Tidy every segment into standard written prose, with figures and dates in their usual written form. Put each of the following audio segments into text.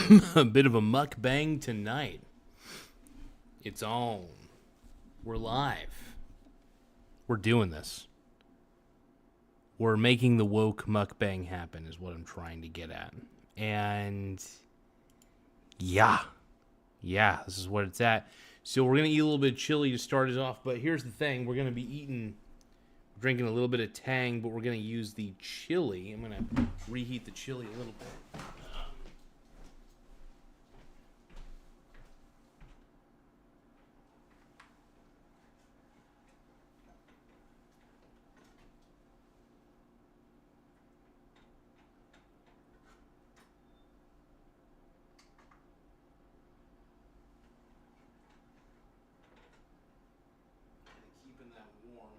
A bit of a mukbang tonight. It's on. We're live. We're doing this. We're making the woke mukbang happen is what I'm trying to get at. And yeah, this is what it's at. So we're going to eat a little bit of chili to start us off. But here's the thing. We're going to be drinking a little bit of Tang, but we're going to use the chili. I'm going to reheat the chili a little bit. Keeping that warm.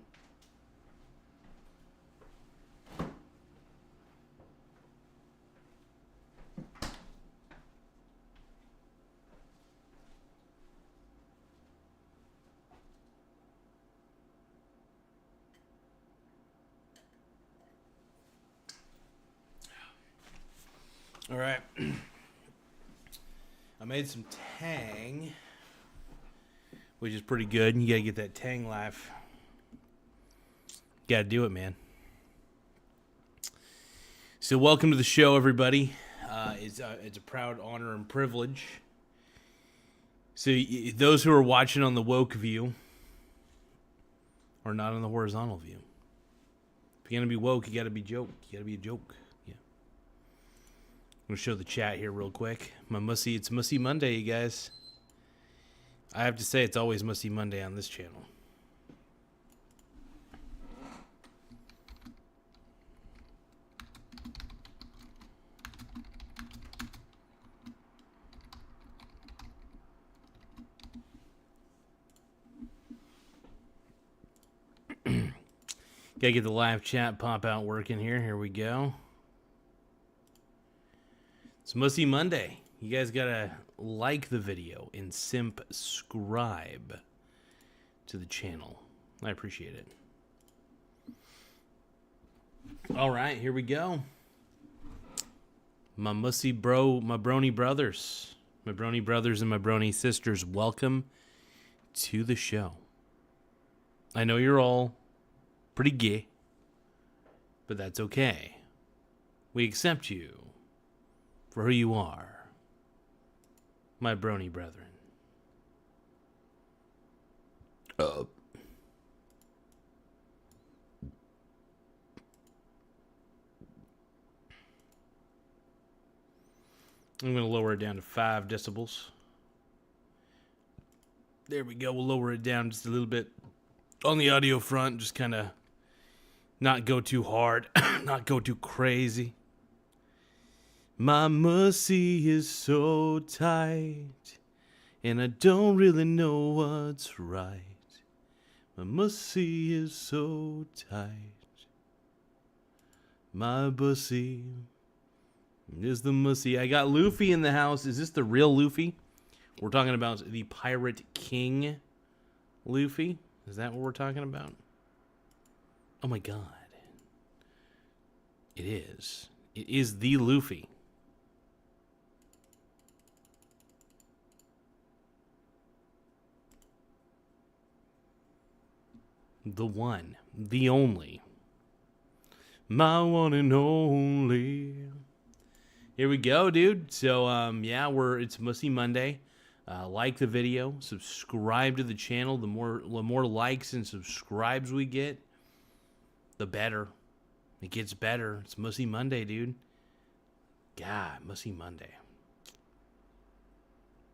All right. I made some Tang, which is pretty good. You gotta get that Tang life. Gotta do it, man. So welcome to the show, everybody. It's a proud honor and privilege. So those who are watching on the woke view are not on the horizontal view. If you're gonna be woke, you gotta be joke. You gotta be a joke. Yeah. I'm gonna show the chat here real quick. It's Mussy Monday, you guys. I have to say, it's always Mussy Monday on this channel. Gotta get the live chat pop out working here. Here we go. It's Mussy Monday. You guys gotta like the video and subscribe to the channel. I appreciate it. All right, here we go. My brony brothers and my brony sisters, welcome to the show. I know you're all pretty gay, but that's okay. We accept you for who you are, my brony brethren. I'm going to lower it down to 5 decibels. There we go. We'll lower it down just a little bit on the audio front. Just kind of not go too hard, not go too crazy. My mussy is so tight, and I don't really know what's right. My mussy is so tight. My bussy is the mussy. I got Luffy in the house. Is this the real Luffy? We're talking about the Pirate King Luffy. Is that what we're talking about? Oh my god. It is. It is the Luffy. The one. The only. My one and only. Here we go, dude. So, it's Mussy Monday. Like the video, subscribe to the channel. The more likes and subscribes we get, the better. It gets better. It's Mussy Monday, dude. God, Mussy Monday.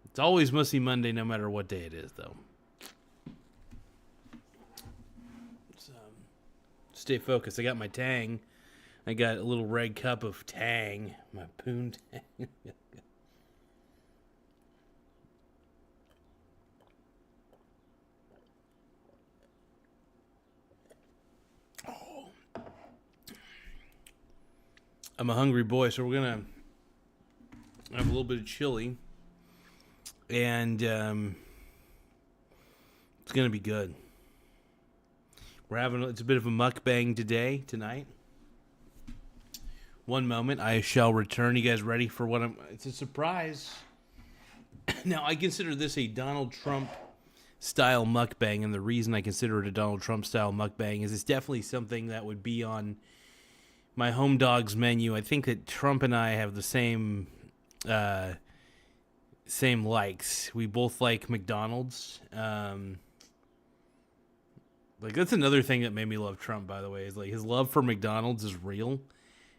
It's always Mussy Monday, no matter what day it is, though. So, stay focused. I got my Tang. I got a little red cup of Tang. My Poon Tang. I'm a hungry boy, so we're going to have a little bit of chili. And it's going to be good. It's a bit of a mukbang tonight. One moment, I shall return. You guys ready for what I'm... It's a surprise. Now, I consider this a Donald Trump-style mukbang, and the reason I consider it a Donald Trump-style mukbang is it's definitely something that would be on my home dog's menu. I think that Trump and I have the same likes. We both like McDonald's. Like, that's another thing that made me love Trump, by the way, is like his love for McDonald's is real.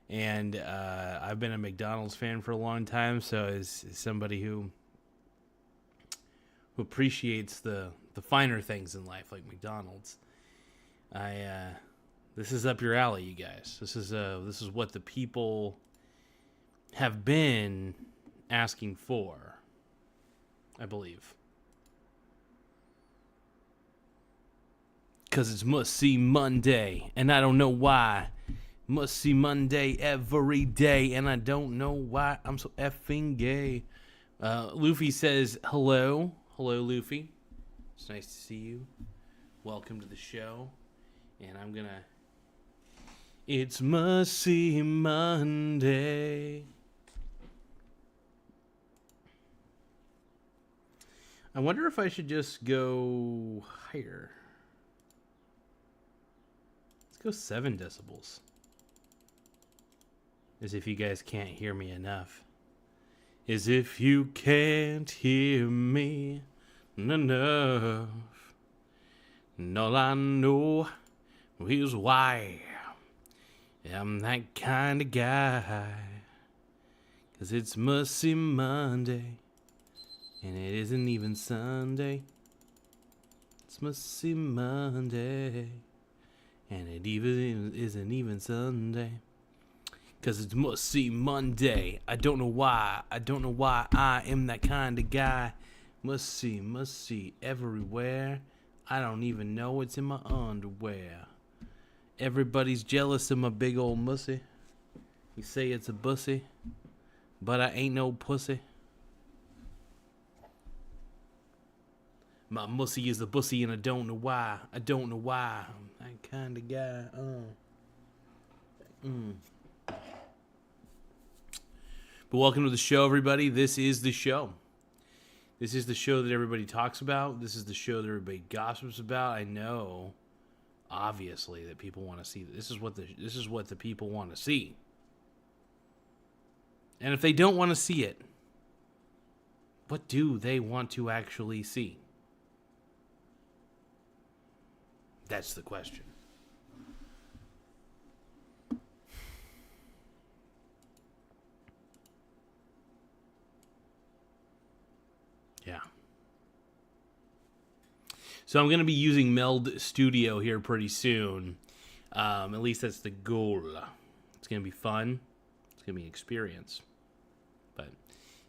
And I've been a McDonald's fan for a long time, so as somebody who appreciates the finer things in life, like McDonald's, this is up your alley, you guys. This is what the people have been asking for, I believe. Because it's must-see Monday, and I don't know why. Must-see Monday every day, and I don't know why I'm so effing gay. Luffy says, hello. Hello, Luffy. It's nice to see you. Welcome to the show. And I'm gonna... It's must-see Monday. I wonder if I should just go higher. Let's go 7 decibels. As if you guys can't hear me enough. As if you can't hear me enough. And all I know is why I'm that kind of guy. 'Cause it's must-see Monday, and it isn't even Sunday. It's must-see Monday, and it isn't even Sunday. 'Cause it's must-see Monday. I don't know why. I don't know why I am that kind of guy. Must-see everywhere. I don't even know it's in my underwear. Everybody's jealous of my big old mussy. You say it's a bussy, but I ain't no pussy. My mussy is a bussy, and I don't know why. I don't know why. I'm that kind of guy. But welcome to the show, everybody. This is the show. This is the show that everybody talks about. This is the show that everybody gossips about. I know, obviously, that people want to see. This is what the people want to see. And if they don't want to see it, what do they want to actually see? That's the question. Yeah. So I'm going to be using Meld Studio here pretty soon. At least that's the goal. It's going to be fun. It's going to be an experience. But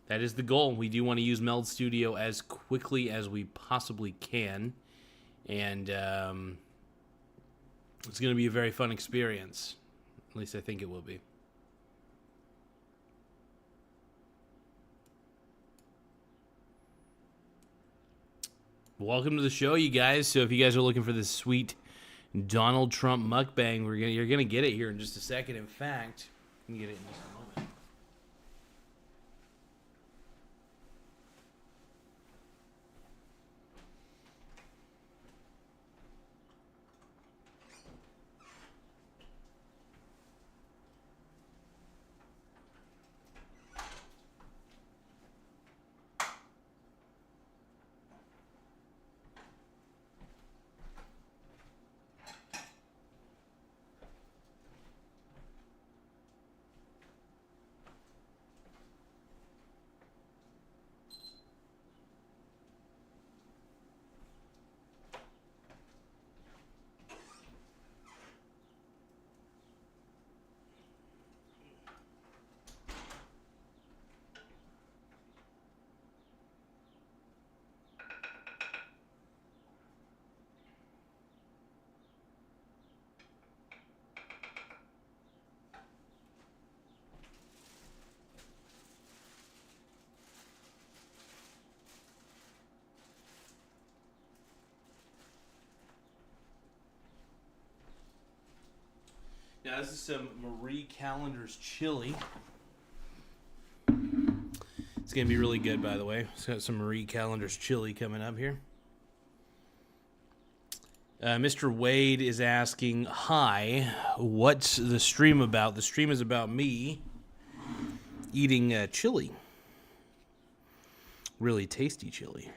that is the goal. We do want to use Meld Studio as quickly as we possibly can. And it's going to be a very fun experience. At least I think it will be. Welcome to the show, you guys. So if you guys are looking for this sweet Donald Trump mukbang, you're gonna get it here in just a second. In fact, you can get it in just a moment. Yeah, this is some Marie Callender's chili. It's going to be really good, by the way. It's got some Marie Callender's chili coming up here. Mr. Wade is asking, hi, what's the stream about? The stream is about me eating chili. Really tasty chili.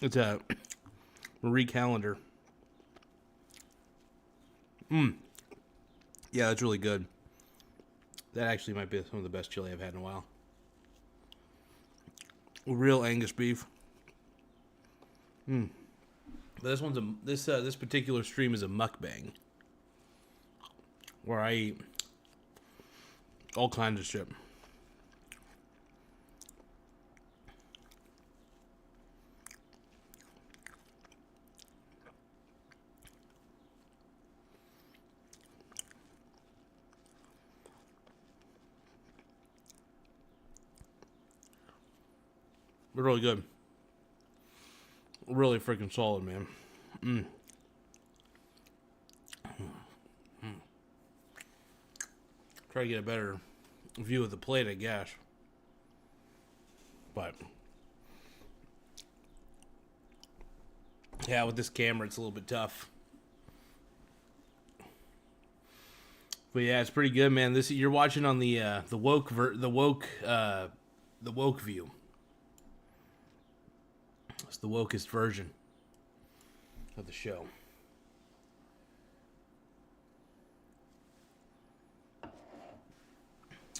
It's a Marie Callender. Yeah, that's really good. That actually might be some of the best chili I've had in a while. Real Angus beef. But this one's this particular stream is a mukbang, where I eat all kinds of shit. They're really good. Really freaking solid, man. Try to get a better view of the plate, I guess. But yeah, with this camera, it's a little bit tough. But yeah, it's pretty good, man. This you're watching on the woke view. It's the wokest version of the show.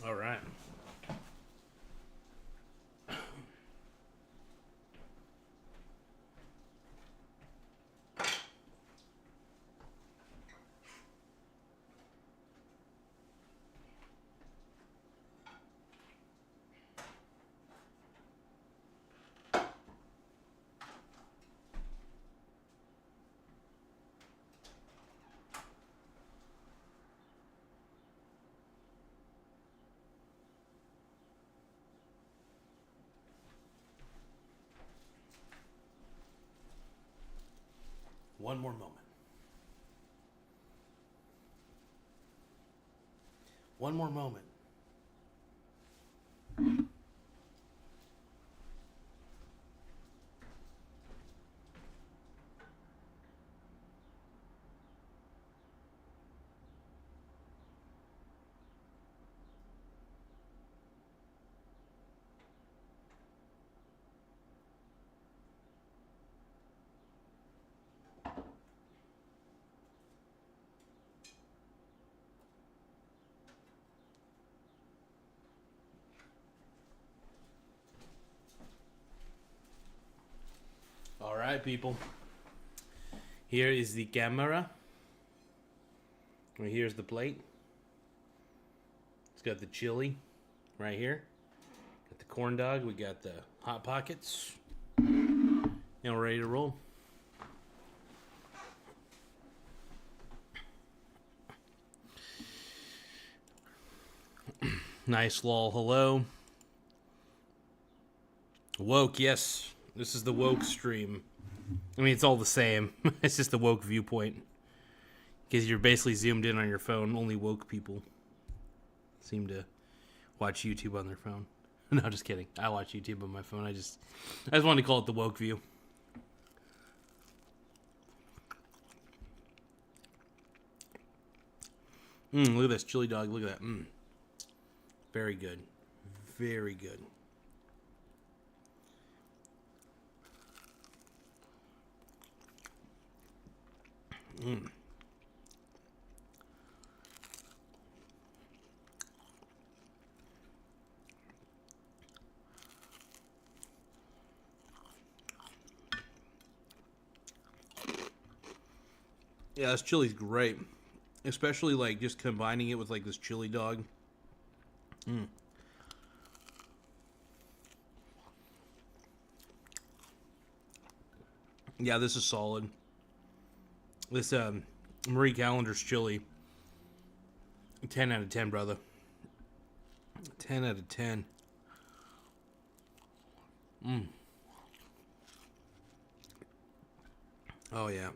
All right. One more moment. One more moment. All right, people. Here is the camera. And here's the plate. It's got the chili right here. Got the corn dog. We got the Hot Pockets. And we're ready to roll. Nice lol. Hello. Woke, yes. This is the woke stream. I mean, it's all the same. It's just the woke viewpoint. Because you're basically zoomed in on your phone. Only woke people seem to watch YouTube on their phone. No, just kidding. I watch YouTube on my phone. I just wanted to call it the woke view. Look at this chili dog. Look at that. Very good. Very good. Yeah, this chili's great. Especially, like, just combining it with, like, this chili dog. Yeah, this is solid. This, Marie Callender's chili. 10 out of 10, brother. 10 out of 10. Oh, yeah.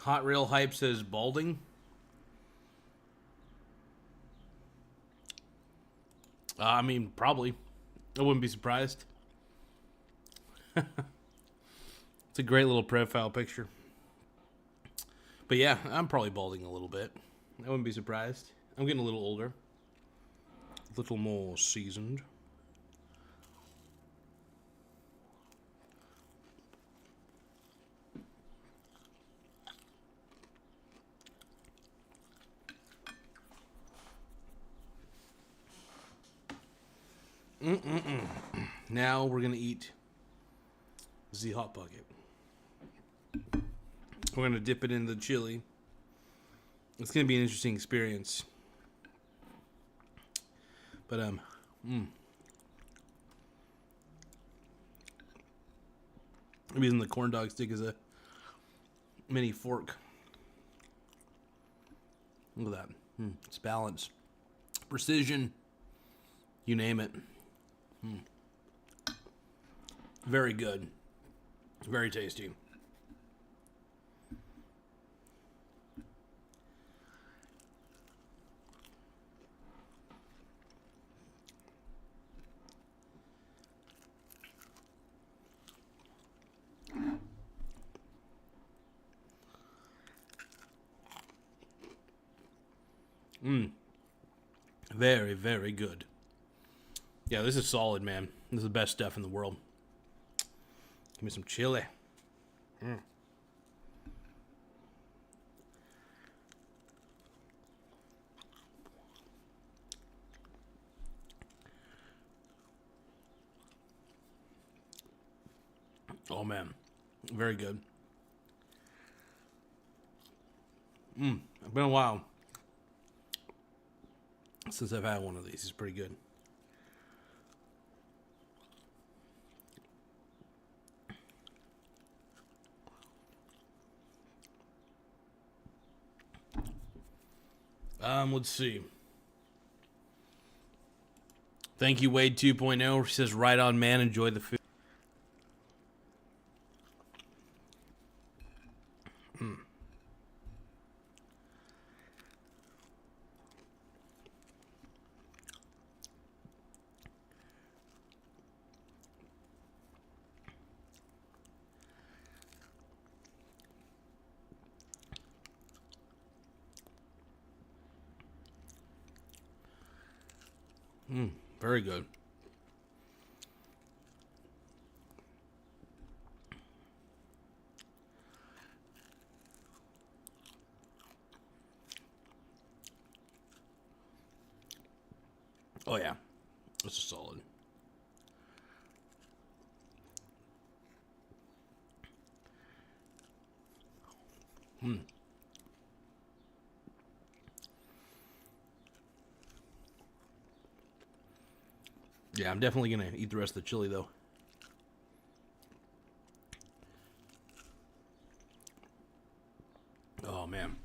Hot Rail Hype says balding. I mean, probably. I wouldn't be surprised. It's a great little profile picture. But yeah, I'm probably balding a little bit. I wouldn't be surprised. I'm getting a little older. A little more seasoned. Now we're going to eat the Hot Pocket. We're going to dip it in the chili. It's going to be an interesting experience. But, I'm using the corn dog stick as a mini fork. Look at that. It's balance. Precision. You name it. Very good. Very tasty. Very, very good. Yeah, this is solid, man. This is the best stuff in the world. Give me some chili. Oh, man. Very good. It's been a while since I've had one of these. It's pretty good. Let's see. Thank you, Wade 2.0. She says, right on, man. Enjoy the food. Very good. Oh, yeah. This is solid. Yeah, I'm definitely going to eat the rest of the chili, though. Oh, man.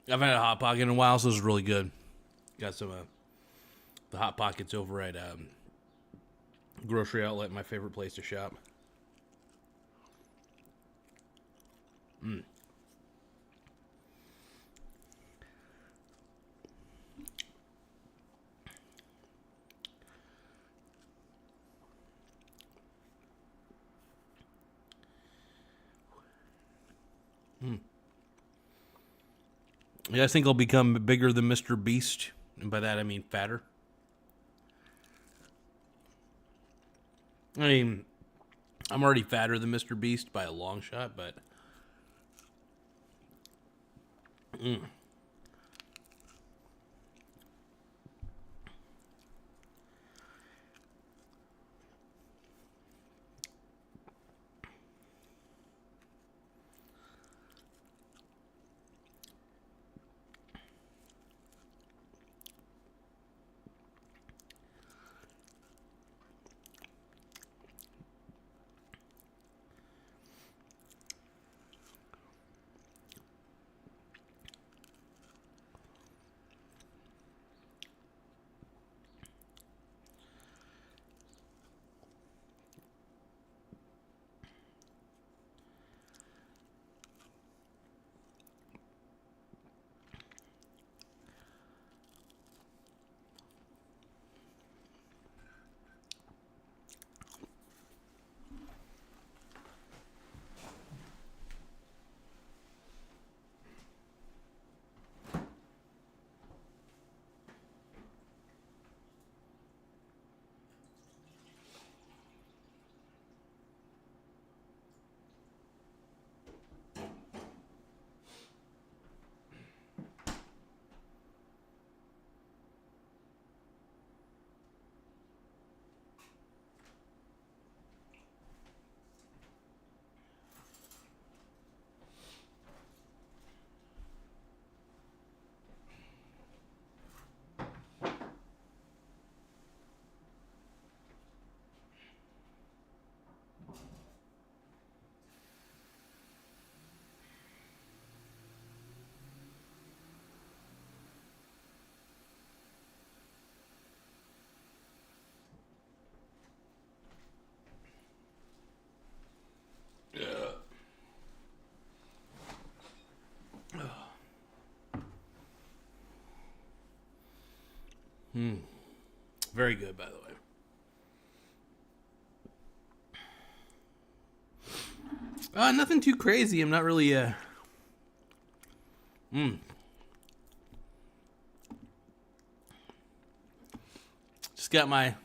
I haven't had a Hot Pocket in a while, so this is really good. Got some the Hot Pockets over at Grocery Outlet, my favorite place to shop. Yeah, I think I'll become bigger than Mr. Beast, and by that I mean fatter. I mean, I'm already fatter than Mr. Beast by a long shot, but Very good, by the way. Nothing too crazy. I'm not really Just got my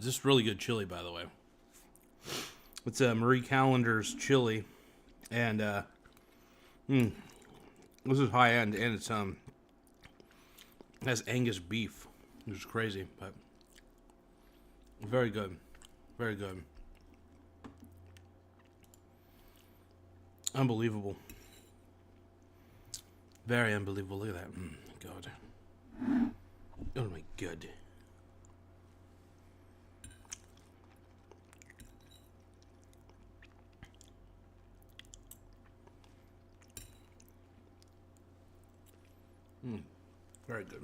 just really good chili, by the way. It's Marie Callender's chili, and this is high end, and it's it has Angus beef, which is crazy, but very good, very good, unbelievable, very unbelievable. Look at that, God, oh my God. Very good.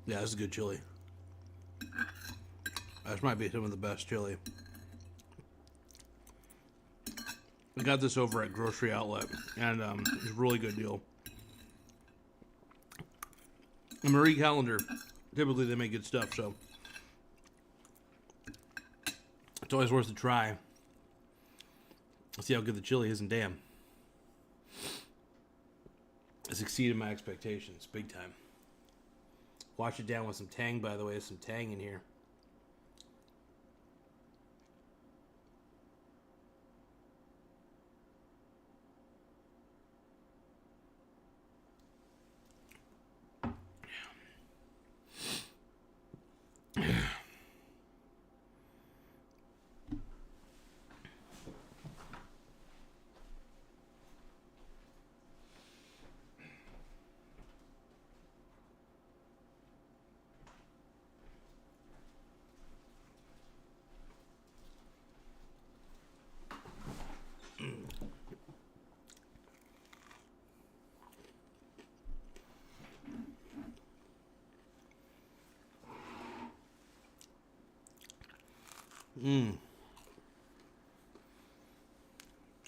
Yeah, this is good chili. This might be some of the best chili. We got this over at Grocery Outlet, and it's a really good deal. And Marie Callender, typically they make good stuff, so it's always worth a try. Let's see how good the chili is, and damn, it's exceeded my expectations, big time. Wash it down with some tang, by the way. There's some tang in here.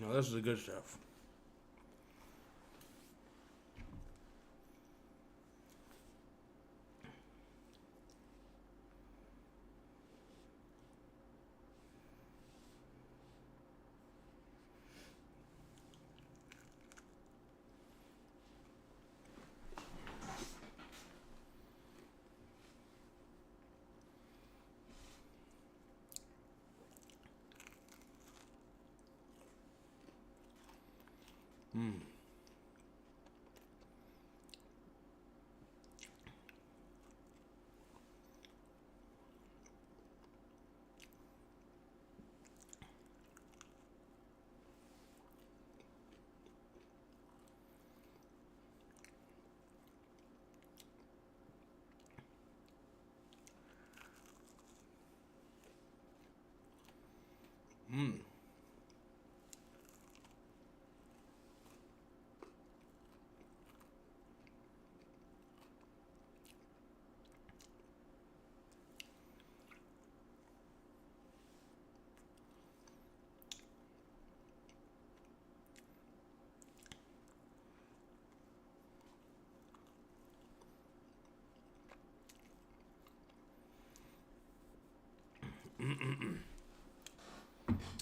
Now this is the good stuff.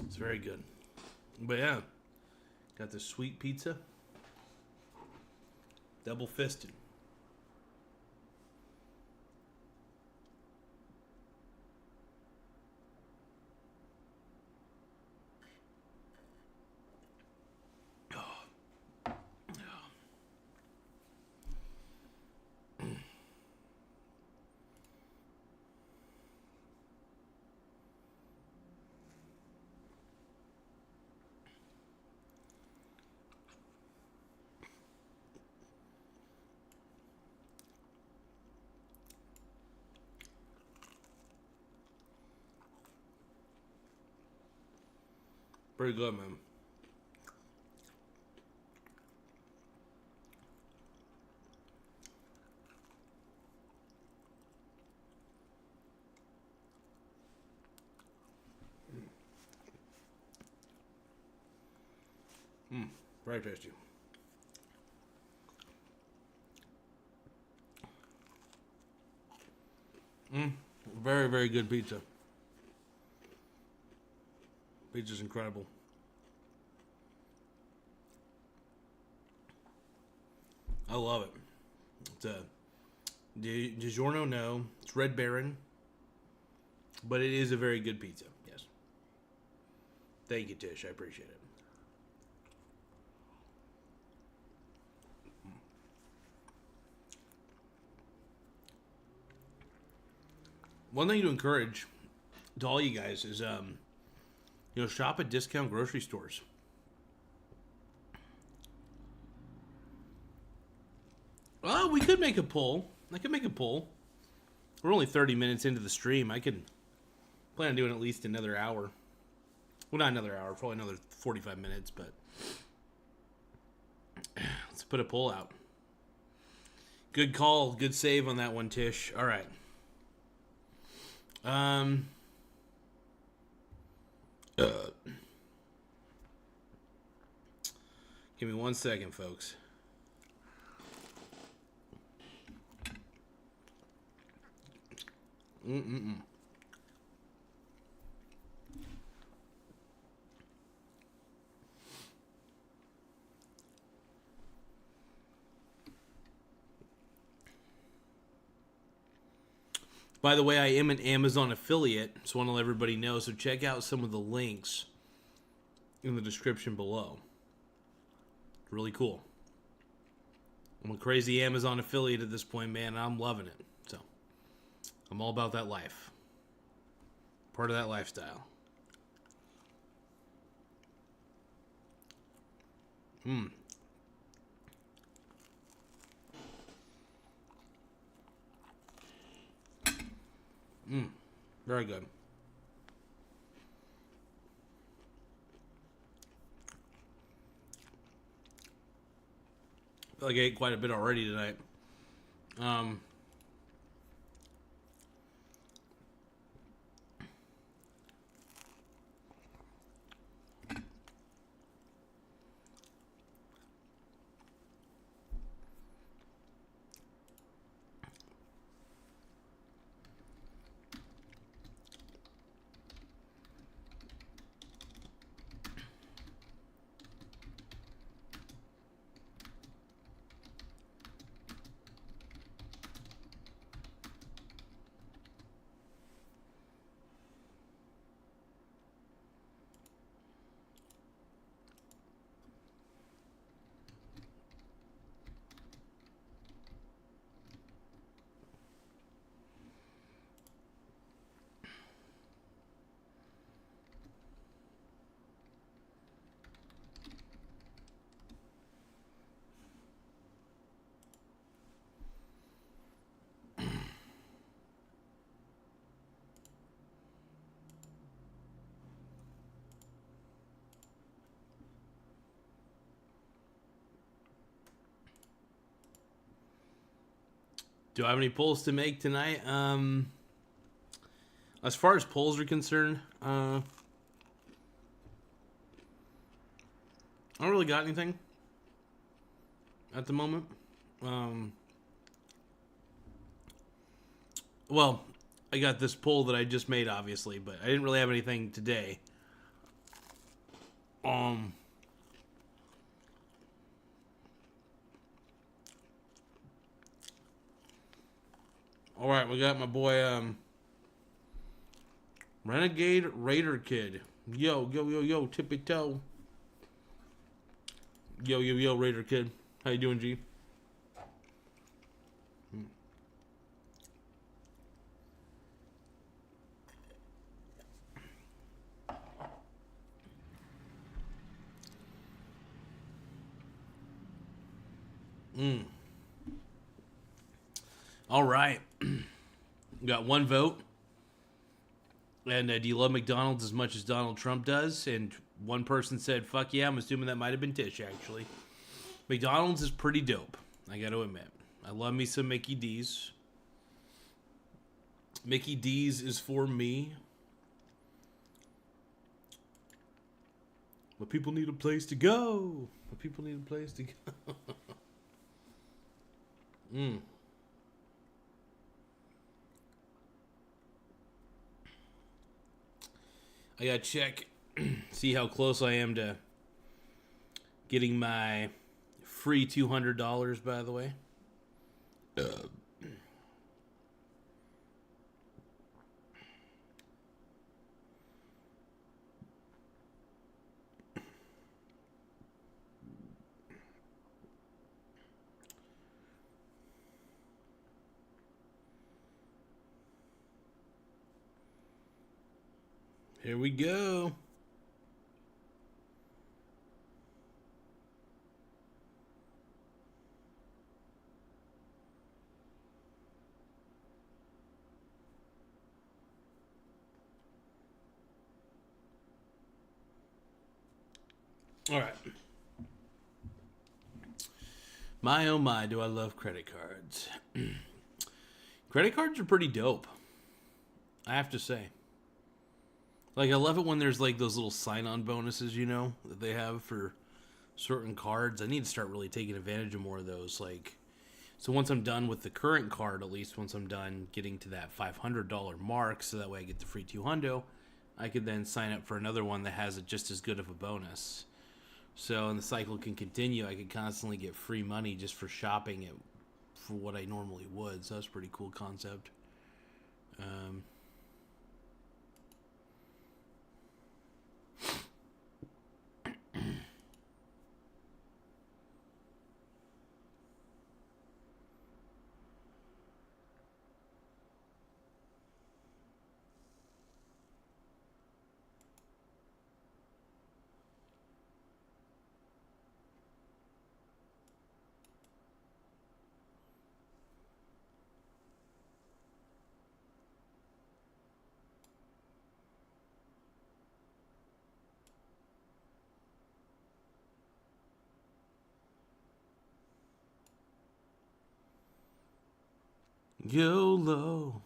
It's very good. But yeah, got this sweet pizza. Double fisted. Pretty good, man. Very tasty. Very, very good pizza. Pizza's incredible. I love it. It's a DiGiorno, no. It's Red Baron. But it is a very good pizza, yes. Thank you, Tish. I appreciate it. One thing to encourage to all you guys is, shop at discount grocery stores. Well, we could make a poll. I could make a poll. We're only 30 minutes into the stream. I could plan on doing at least another hour. Well, not another hour. Probably another 45 minutes, but let's put a poll out. Good call. Good save on that one, Tish. All right. Give me 1 second, folks. By the way, I am an Amazon affiliate, so I want to let everybody know. So check out some of the links in the description below. Really cool. I'm a crazy Amazon affiliate at this point, man. I'm loving it. So I'm all about that life. Part of that lifestyle. Very good. I feel like I ate quite a bit already tonight. Do I have any polls to make tonight? As far as polls are concerned, I don't really got anything at the moment. Well, I got this poll that I just made, obviously, but I didn't really have anything today. All right, we got my boy, Renegade Raider Kid. Yo, tippy toe. Yo, Raider Kid. How you doing, G? All right. We got one vote. And do you love McDonald's as much as Donald Trump does? And one person said, fuck yeah, I'm assuming that might have been Tish, actually. McDonald's is pretty dope, I got to admit. I love me some Mickey D's. Mickey D's is for me. But people need a place to go. But people need a place to go. I gotta check, see how close I am to getting my free $200, by the way. Here we go. All right. My oh my, do I love credit cards. Credit cards are pretty dope, I have to say. Like, I love it when there's like those little sign-on bonuses, you know, that they have for certain cards. I need to start really taking advantage of more of those. Like, so once I'm done with the current card, at least once I'm done getting to that $500 mark, so that way I get the free $200, I could then sign up for another one that has just as good of a bonus. So, and the cycle can continue. I could constantly get free money just for shopping it for what I normally would. So that's a pretty cool concept. YOLO.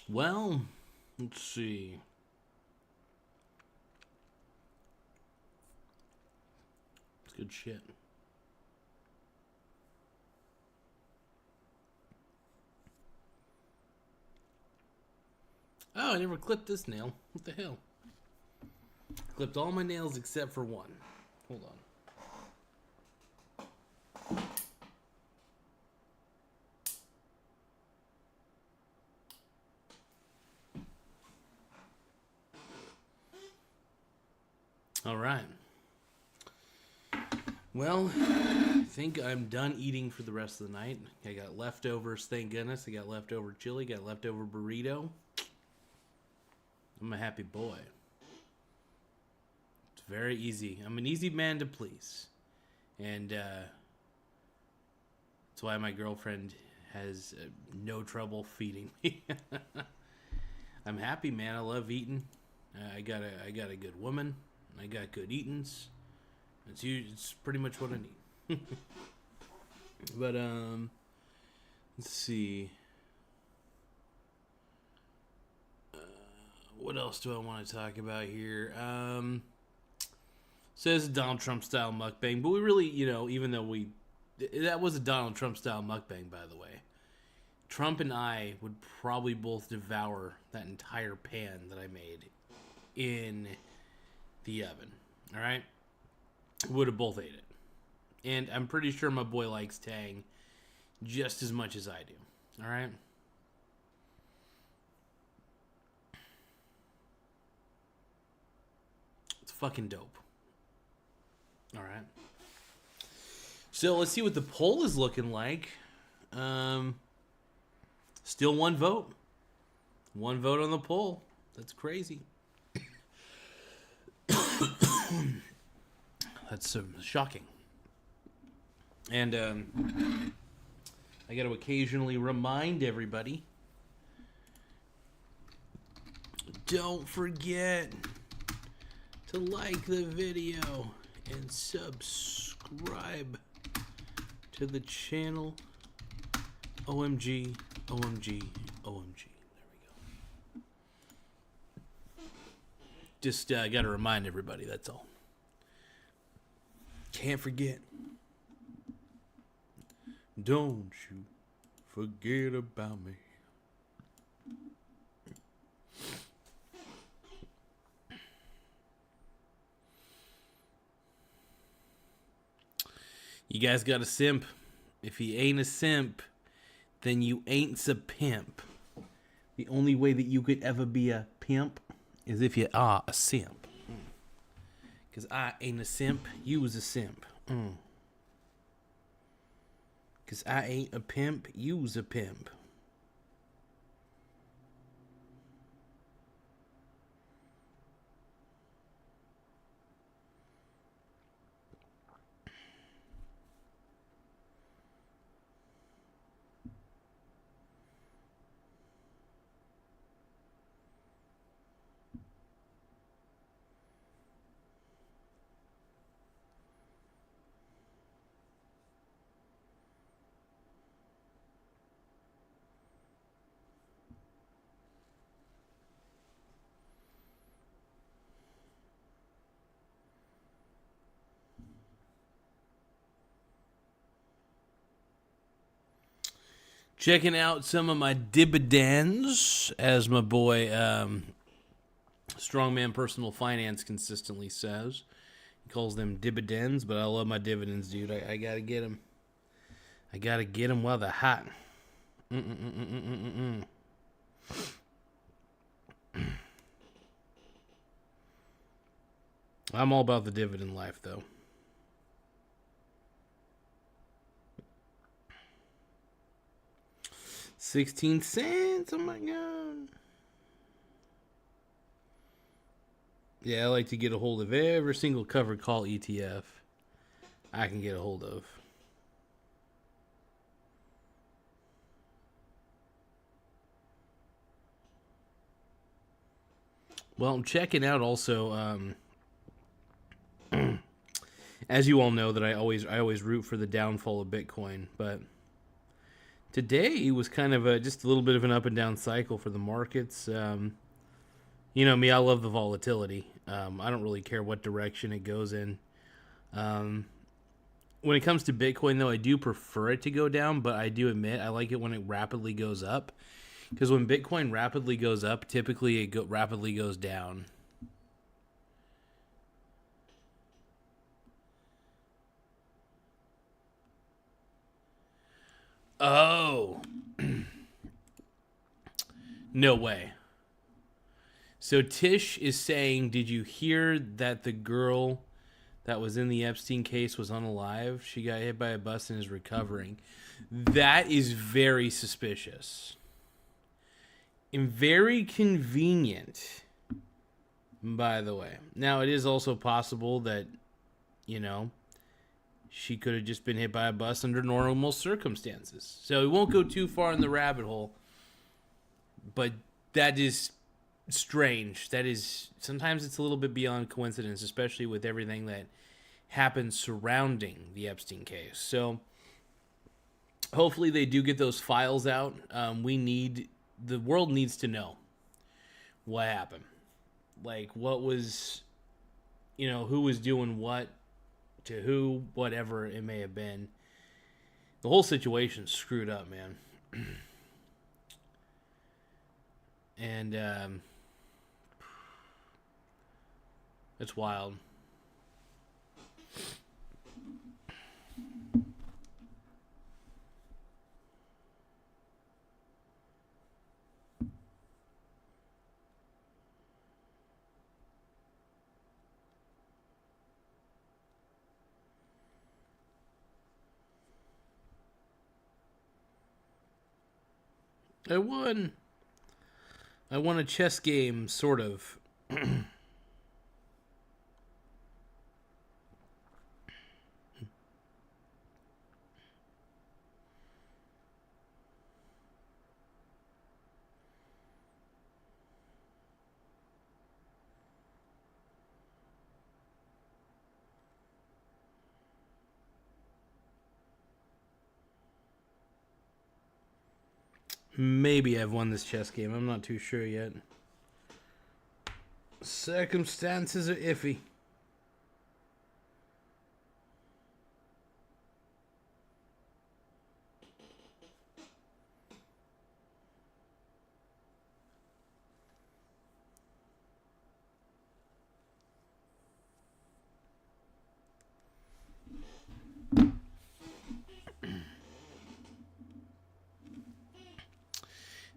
Well, let's see. It's good shit. Oh, I never clipped this nail. What the hell? Clipped all my nails except for one. Hold on. All right. Well, I think I'm done eating for the rest of the night. I got leftovers, thank goodness. I got leftover chili, got leftover burrito. I'm a happy boy. It's very easy. I'm an easy man to please. And that's why my girlfriend has no trouble feeding me. I'm happy, man. I love eating. I got a good woman. I got good eatings. It's pretty much what I need. But let's see. What else do I want to talk about here? Says Donald Trump style mukbang, but we really, even though that was a Donald Trump style mukbang, by the way. Trump and I would probably both devour that entire pan that I made in the oven. All right, we would have both ate it, and I'm pretty sure my boy likes Tang just as much as I do. All right. It's fucking dope. All right. So let's see what the poll is looking like. Still one vote. One vote on the poll. That's crazy. That's shocking. And I got to occasionally remind everybody. Don't forget to like the video and subscribe to the channel. OMG, OMG, OMG. There we go. Just got to remind everybody, that's all. Can't forget. Don't you forget about me. You guys got a simp. If he ain't a simp, then you ain't a pimp. The only way that you could ever be a pimp is if you are a simp. Because I ain't a simp, you was a simp. Because I ain't a pimp, you was a pimp. Checking out some of my dividends, as my boy Strongman Personal Finance consistently says. He calls them dividends, but I love my dividends, dude. I got to get them. I got to get them while they're hot. I'm all about the dividend life, though. 16 cents. Oh my god. Yeah, I like to get a hold of every single covered call ETF I can get a hold of. Well, I'm checking out also, as you all know, that I always root for the downfall of Bitcoin, but today was kind of just a little bit of an up and down cycle for the markets. You know me, I love the volatility. I don't really care what direction it goes in. When it comes to Bitcoin, though, I do prefer it to go down, but I do admit I like it when it rapidly goes up. Because when Bitcoin rapidly goes up, typically it rapidly goes down. Oh. No way. So Tish is saying, did you hear that the girl that was in the Epstein case was unalive? She got hit by a bus and is recovering. That is very suspicious. And very convenient, by the way. Now, it is also possible that, you know, she could have just been hit by a bus under normal circumstances. So we won't go too far in the rabbit hole. But that is strange. That is, sometimes it's a little bit beyond coincidence, especially with everything that happened surrounding the Epstein case. So hopefully they do get those files out. The world needs to know what happened. Like, what was, you know, who was doing what to who, whatever it may have been. The whole situation's screwed up, man. And it's wild. I won. I won a chess game, sort of. Maybe I've won this chess game. I'm not too sure yet. Circumstances are iffy.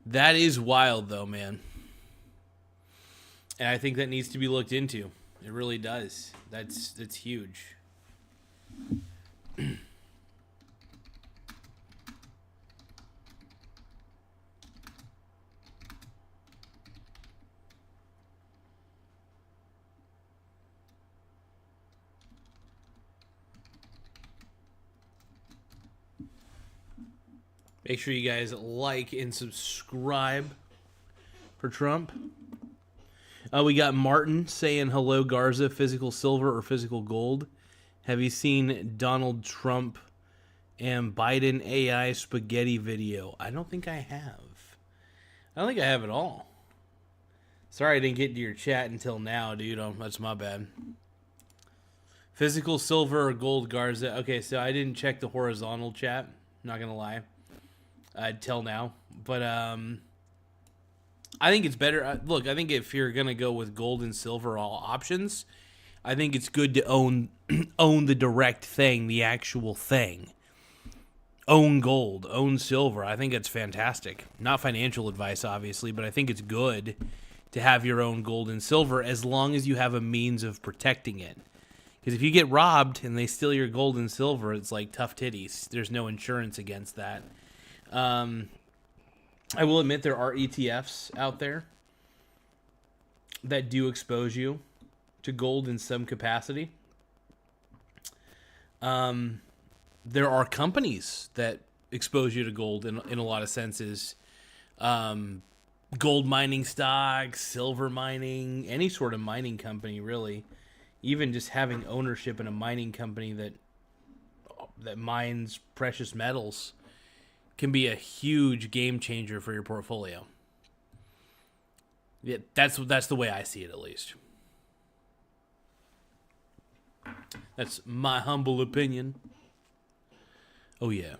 That is wild, though, man. And I think that needs to be looked into. It really does. That's huge. Make sure you guys like and subscribe for Trump. We got Martin saying hello, Garza, physical silver or physical gold. Have you seen Donald Trump and Biden AI spaghetti video? I don't think I have. I don't think I have at all. Sorry I didn't get to your chat until now, dude. That's my bad. Physical silver or gold, Garza? Okay, so I didn't check the horizontal chat. Not going to lie. Till now. But I think it's better. Look, I think if you're going to go with gold and silver all options, I think it's good to own the direct thing, the actual thing. Own gold, own silver. I think it's fantastic. Not financial advice, obviously, but I think it's good to have your own gold and silver as long as you have a means of protecting it. Because if you get robbed and they steal your gold and silver, it's like tough titties. There's no insurance against that. I will admit there are ETFs out there that do expose you to gold in some capacity. There are companies that expose you to gold in a lot of senses. Gold mining stocks, silver mining, any sort of mining company, really. Even just having ownership in a mining company that mines precious metals can be a huge game changer for your portfolio. Yeah, that's the way I see it, at least. That's my humble opinion. Oh, yeah.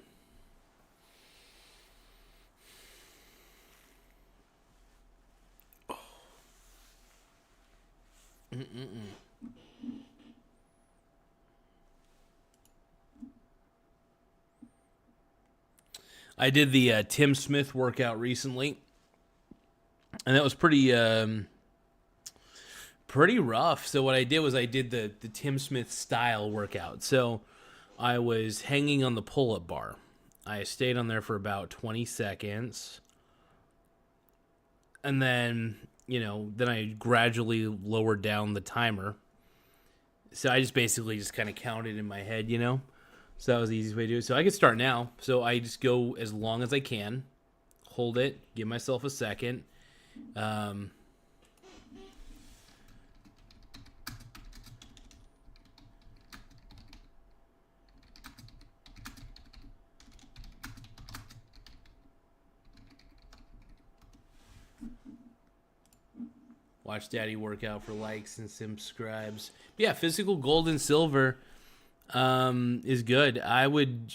I did the Tim Smith workout recently, and that was pretty rough. So what I did was I did the Tim Smith style workout. So I was hanging on the pull-up bar. I stayed on there for about 20 seconds. And then, then I gradually lowered down the timer. So I just basically kind of counted in my head, So that was the easiest way to do it. So I can start now. So I just go as long as I can. Hold it. Give myself a second. Watch Daddy work out for likes and subscribes. But yeah, physical gold and silver is good. I would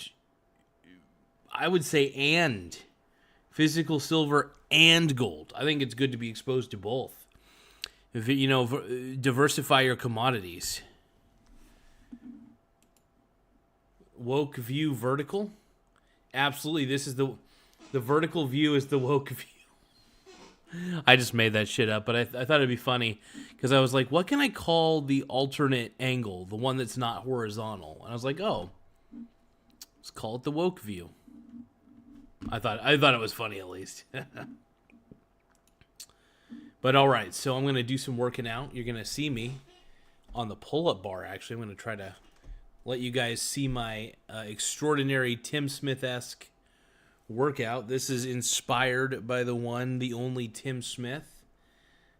say and physical silver and gold. I think it's good to be exposed to both. If diversify your commodities. Woke view vertical. Absolutely, this is the vertical view is the woke view. I just made that shit up, but I thought it'd be funny because I was like, what can I call the alternate angle, the one that's not horizontal? And I was like, oh, let's call it the woke view. I thought it was funny, at least. But all right, so I'm going to do some working out. You're going to see me on the pull-up bar, actually. I'm going to try to let you guys see my extraordinary Tim Smith-esque workout. This is inspired by the one, the only Tim Smith,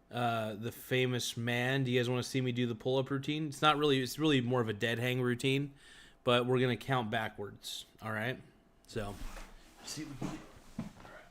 the famous man. Do you guys want to see me do the pull-up routine? It's really more of a dead hang routine, but we're going to count backwards. All right. So, see what we can do. All right.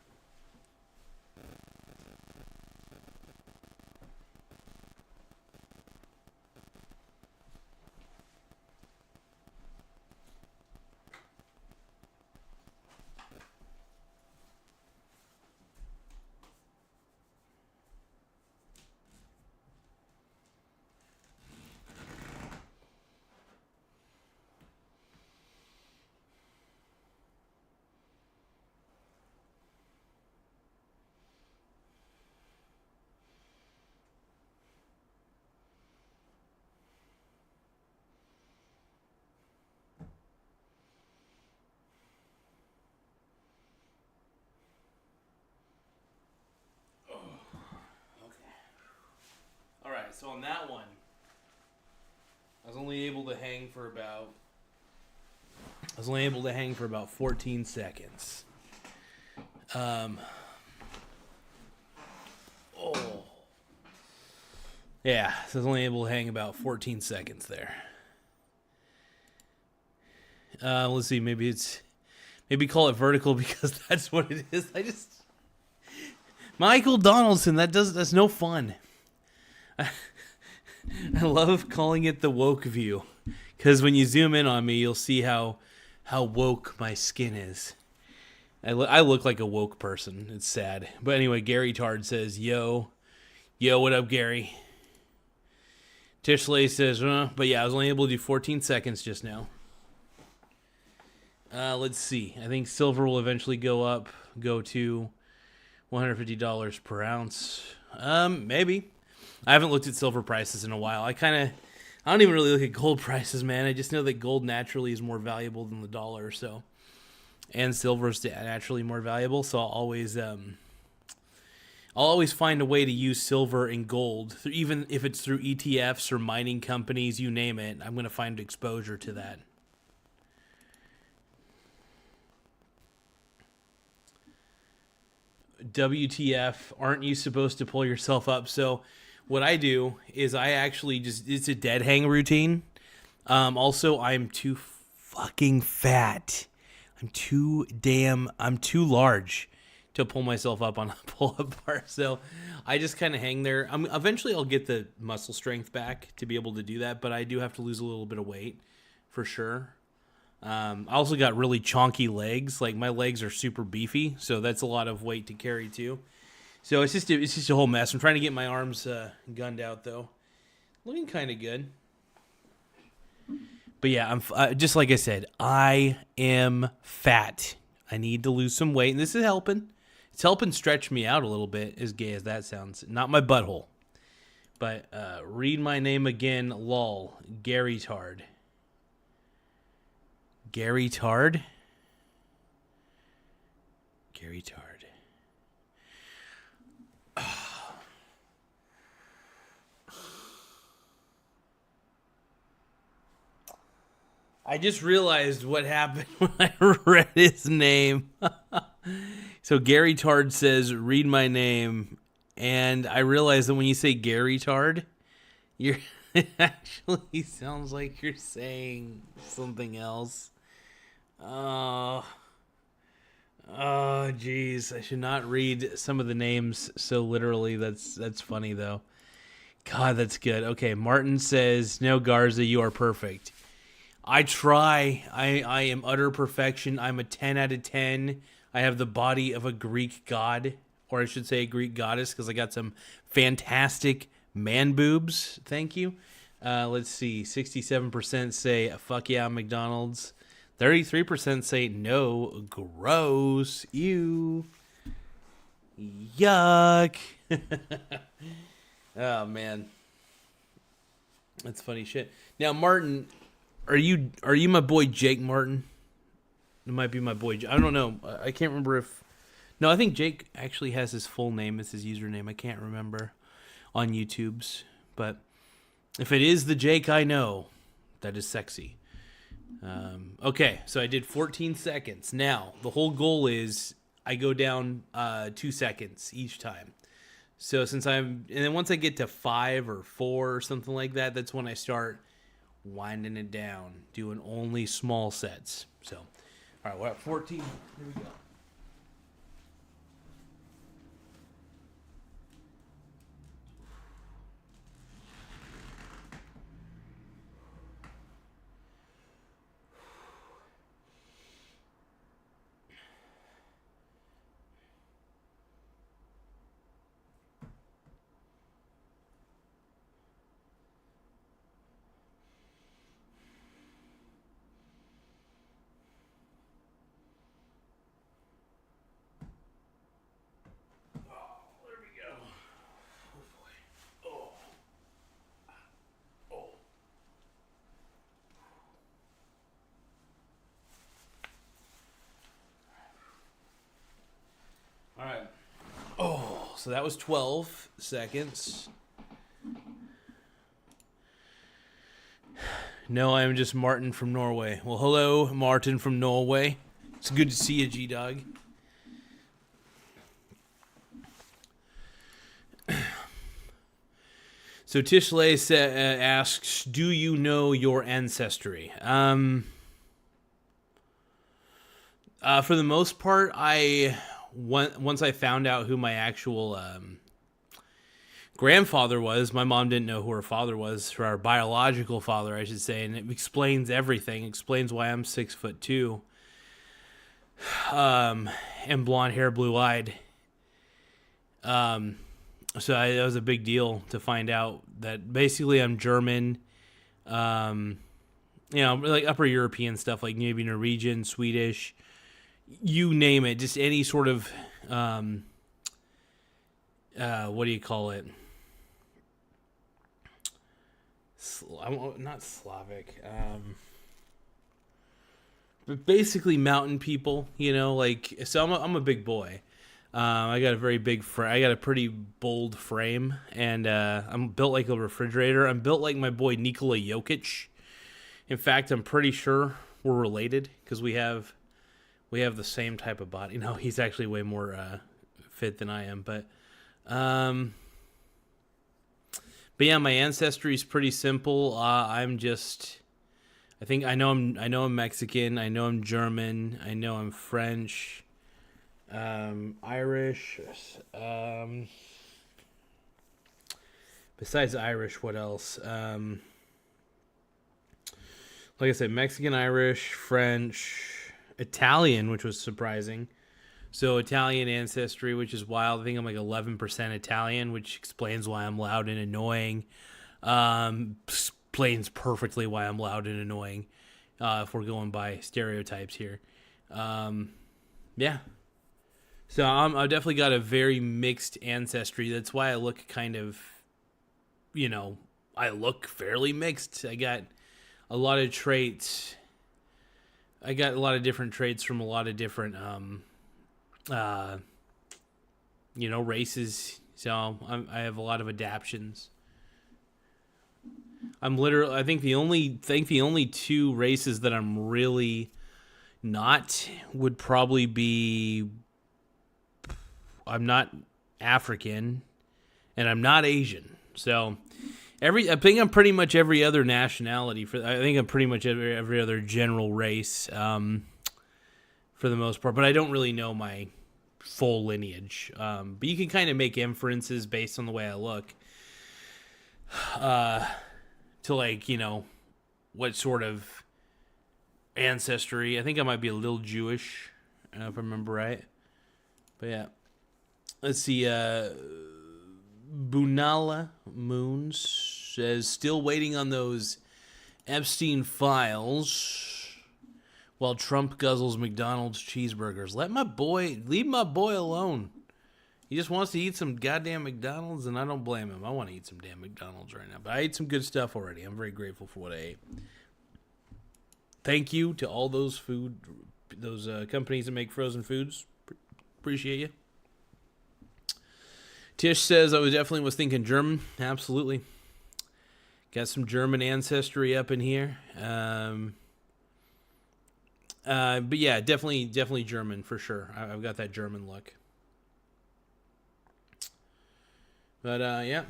so on that one, I was only able to hang for about 14 seconds. Yeah, so I was only able to hang about 14 seconds there. Let's see, maybe call it vertical because that's what it is. Michael Donaldson, that's no fun. I love calling it the woke view because when you zoom in on me, you'll see how woke my skin is. I look like a woke person. It's sad. But anyway, Gary Tard says, yo, what up, Gary? Tishley says, but yeah, I was only able to do 14 seconds just now. Let's see. I think silver will eventually go to $150 per ounce. Maybe. I haven't looked at silver prices in a while. I don't even really look at gold prices, man. I just know that gold naturally is more valuable than the dollar, so. And silver is naturally more valuable, so I'll always find a way to use silver and gold, even if it's through ETFs or mining companies, you name it. I'm going to find exposure to that. WTF, aren't you supposed to pull yourself up? So what I do is I actually it's a dead hang routine. Also, I'm too fucking fat. I'm too large to pull myself up on a pull-up bar. So I just kind of hang there. Eventually I'll get the muscle strength back to be able to do that, but I do have to lose a little bit of weight for sure. I also got really chonky legs. Like my legs are super beefy, so that's a lot of weight to carry too. So it's just a whole mess. I'm trying to get my arms gunned out though. Looking kind of good. But yeah, I'm just like I said, I am fat. I need to lose some weight, and this is helping. It's helping stretch me out a little bit, as gay as that sounds. Not my butthole. But read my name again, lol. Gary Tard. Gary Tard? Gary Tard. I just realized what happened when I read his name. So Gary Tard says, read my name. And I realized that when you say Gary Tard, it actually sounds like you're saying something else. Oh, geez. I should not read some of the names so literally. That's funny, though. God, that's good. Okay, Martin says, no, Garza, you are perfect. I try. I am utter perfection. I'm a 10 out of 10. I have the body of a Greek god, or I should say a Greek goddess, because I got some fantastic man boobs. Thank you. Let's see. 67% say, fuck yeah, McDonald's. 33% say, no, gross, ew, yuck. Oh, man. That's funny shit. Now, Martin... Are you my boy Jake Martin? It might be my boy. I don't know. I can't remember if. No, I think Jake actually has his full name as his username. I can't remember on YouTube's, but if it is the Jake I know, that is sexy. Okay, so I did 14 seconds. Now the whole goal is I go down 2 seconds each time. So and then once I get to 5 or 4 or something like that, that's when I start winding it down, doing only small sets. So, all right, we're at 14. Here we go. All right. Oh, so that was 12 seconds. No, I'm just Martin from Norway. Well, hello, Martin from Norway. It's good to see you, G-Dog. So Tishley asks, do you know your ancestry? For the most part, once I found out who my actual grandfather was, my mom didn't know who her father was, or our biological father, I should say, and it explains everything. It explains why I'm 6'2", and blonde hair, blue eyed. So that was a big deal to find out that basically I'm German, like Upper European stuff, like maybe Norwegian, Swedish, you name it, just any sort of, what do you call it? Not Slavic, but basically mountain people, so I'm a big boy. I got a very big I got a pretty bold frame, and I'm built like a refrigerator. I'm built like my boy Nikola Jokic. In fact, I'm pretty sure we're related because we have the same type of body. No, he's actually way more fit than I am, but yeah, my ancestry is pretty simple. I know I'm Mexican. I know I'm German. I know I'm French. Irish. Besides Irish, what else? Like I said, Mexican, Irish, French, Italian, which was surprising. So Italian ancestry, which is wild. I think I'm like 11% Italian, which explains why I'm loud and annoying. Explains perfectly why I'm loud and annoying. If we're going by stereotypes here. Yeah. So I've definitely got a very mixed ancestry. That's why I look kind of, I look fairly mixed. I got a lot of traits. I got a lot of different traits from a lot of different, races. So I have a lot of adaptions. I think the only two races that I'm really not would probably be, I'm not African, and I'm not Asian. So I think I'm pretty much every other nationality. I think I'm pretty much every other general race, for the most part. But I don't really know my full lineage. But you can kind of make inferences based on the way I look, to what sort of ancestry. I think I might be a little Jewish, if I remember right. But yeah. Let's see, Bunala Moons says, still waiting on those Epstein files while Trump guzzles McDonald's cheeseburgers. Leave my boy alone. He just wants to eat some goddamn McDonald's, and I don't blame him. I want to eat some damn McDonald's right now, but I ate some good stuff already. I'm very grateful for what I ate. Thank you to all those companies that make frozen foods. Appreciate you. Tish says, I definitely was thinking German. Absolutely. Got some German ancestry up in here. But yeah, definitely German for sure. I've got that German look. But yeah.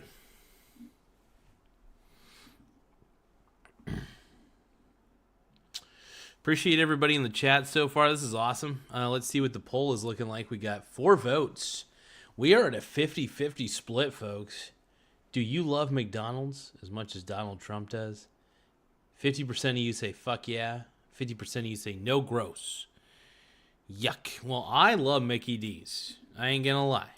Appreciate everybody in the chat so far. This is awesome. Let's see what the poll is looking like. We got 4 votes. We are at a 50-50 split, folks. Do you love McDonald's as much as Donald Trump does? 50% of you say fuck yeah. 50% of you say no, gross. Yuck. Well, I love Mickey D's. I ain't gonna lie.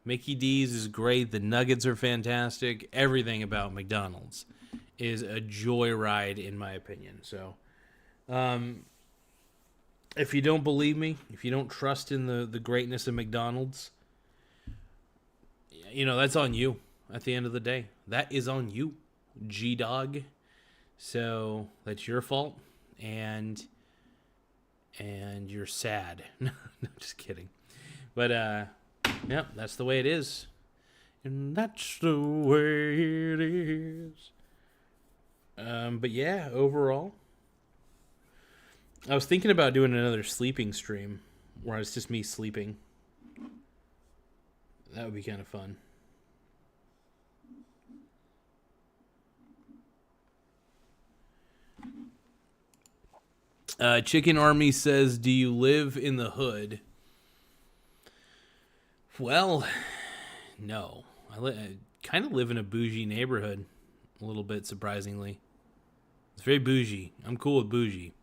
Mickey D's is great. The nuggets are fantastic. Everything about McDonald's is a joyride, in my opinion. So, if you don't believe me, if you don't trust in the greatness of McDonald's, that's on you at the end of the day. That is on you, G-Dog. So that's your fault, and you're sad. No, just kidding. But, yeah, that's the way it is. And that's the way it is. But yeah, overall, I was thinking about doing another sleeping stream where it's just me sleeping. That would be kind of fun. Chicken Army says, "Do you live in the hood?" Well, no. I kind of live in a bougie neighborhood, a little bit surprisingly. It's very bougie. I'm cool with bougie.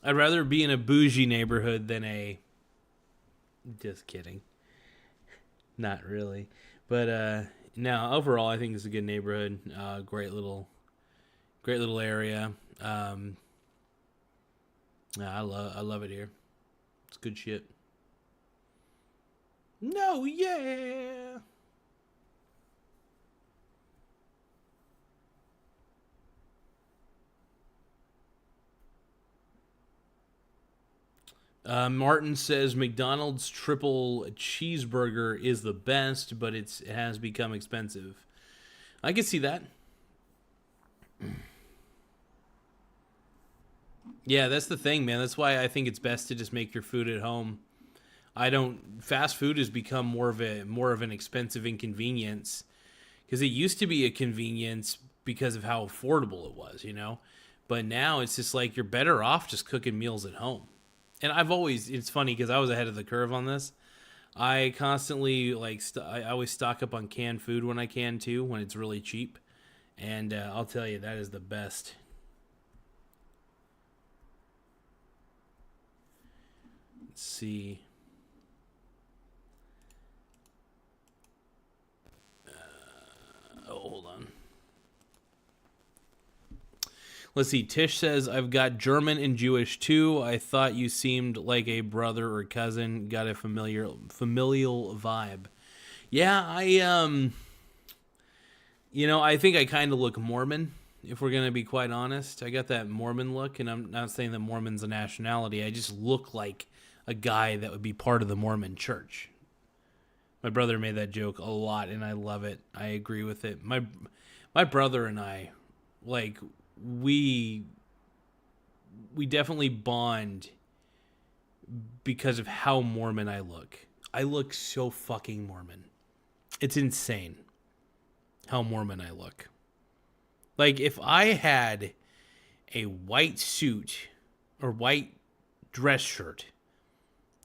I'd rather be in a bougie neighborhood than a. Just kidding. Not really, but no. Overall, I think it's a good neighborhood. Great little area. I love it here. It's good shit. No, yeah. Martin says McDonald's triple cheeseburger is the best, but it has become expensive. I can see that. Yeah, that's the thing, man. That's why I think it's best to just make your food at home. I don't. Fast food has become more of an expensive inconvenience because it used to be a convenience because of how affordable it was, you know. But now it's just like you're better off just cooking meals at home. And it's funny because I was ahead of the curve on this. I constantly I always stock up on canned food when I can too, when it's really cheap. And I'll tell you, that is the best. Let's see. Hold on. Let's see. Tish says, I've got German and Jewish too. I thought you seemed like a brother or cousin. Got a familial vibe. Yeah, I think I kind of look Mormon, if we're going to be quite honest. I got that Mormon look, and I'm not saying that Mormon's a nationality. I just look like a guy that would be part of the Mormon church. My brother made that joke a lot, and I love it. I agree with it. My brother and I, we definitely bond because of how Mormon I look. I look so fucking Mormon. It's insane how Mormon I look. Like, if I had a white suit or white dress shirt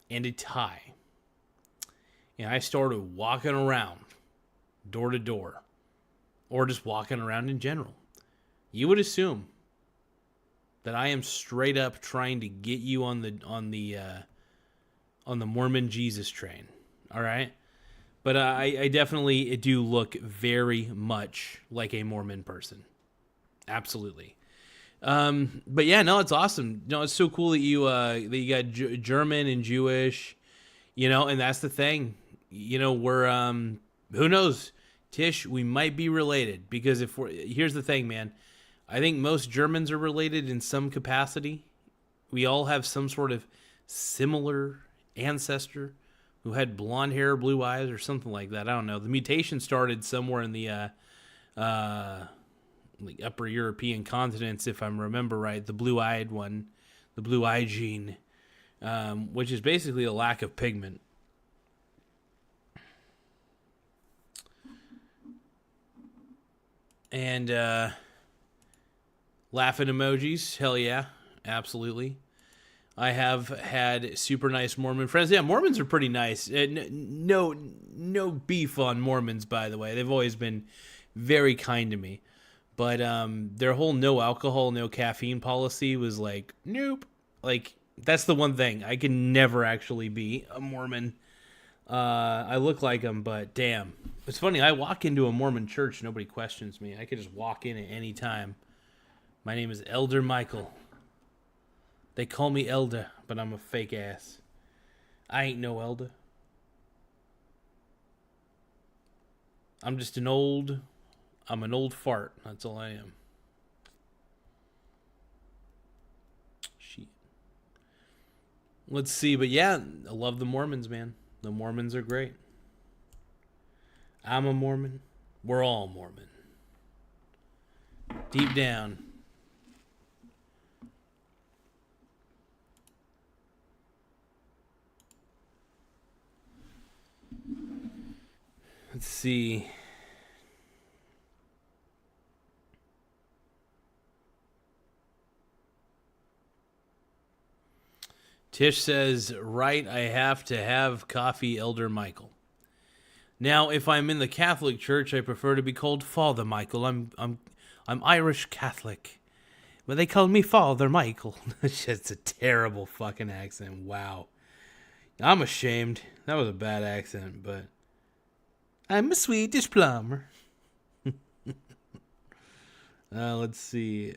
and a tie, and I started walking around door to door, or just walking around in general, you would assume that I am straight up trying to get you on the Mormon Jesus train. All right, but I definitely do look very much like a Mormon person. Absolutely. But yeah, no, it's awesome. No, it's so cool that you got German and Jewish. And that's the thing. We're who knows, Tish, we might be related because here's the thing, man. I think most Germans are related in some capacity. We all have some sort of similar ancestor who had blonde hair, blue eyes, or something like that. I don't know. The mutation started somewhere in the upper European continents, if I remember right. The blue-eyed one, the blue-eye gene, which is basically a lack of pigment. And laughing emojis, hell yeah, absolutely. I have had super nice Mormon friends. Yeah, Mormons are pretty nice. No beef on Mormons, by the way. They've always been very kind to me. But their whole no alcohol, no caffeine policy was like, nope. Like, that's the one thing. I can never actually be a Mormon. I look like them, but damn. It's funny, I walk into a Mormon church, nobody questions me. I could just walk in at any time. My name is Elder Michael. They call me Elder, but I'm a fake ass. I ain't no elder. I'm an old fart. That's all I am. Shit. Let's see, but yeah, I love the Mormons, man. The Mormons are great. I'm a Mormon. We're all Mormon. Deep down. Let's see. Tish says, right, I have to have coffee, Elder Michael. Now, if I'm in the Catholic Church, I prefer to be called Father Michael. I'm Irish Catholic. But they call me Father Michael. It's a terrible fucking accent. Wow. I'm ashamed. That was a bad accent, but I'm a Swedish plumber. Let's see.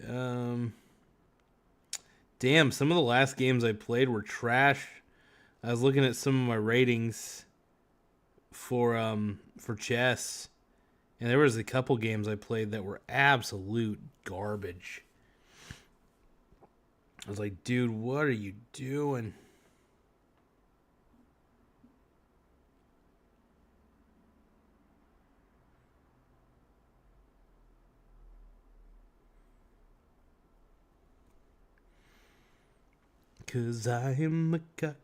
Damn, some of the last games I played were trash. I was looking at some of my ratings for chess, and there was a couple games I played that were absolute garbage. I was like, dude, what are you doing? Cause I am a cuck.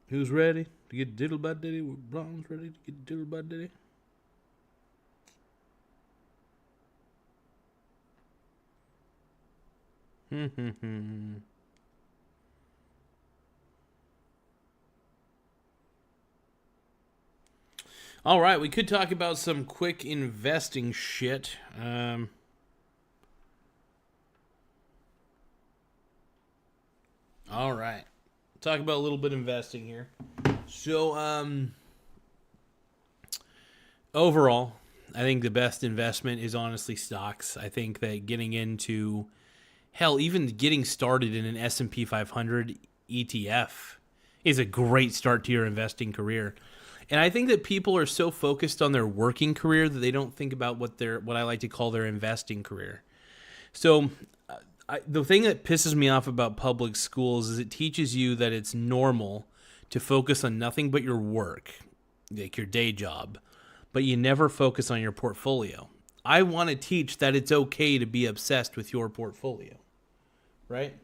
Who's ready to get diddle by diddy? Blonde's ready to get diddle by diddy. All right, we could talk about some quick investing shit. All right, talk about a little bit of investing here. So, overall, I think the best investment is honestly stocks. I think that getting into, hell, even getting started in an S&P 500 ETF is a great start to your investing career. And I think that people are so focused on their working career that they don't think about what I like to call their investing career. So the thing that pisses me off about public schools is it teaches you that it's normal to focus on nothing but your work, like your day job, but you never focus on your portfolio. I want to teach that it's okay to be obsessed with your portfolio, right?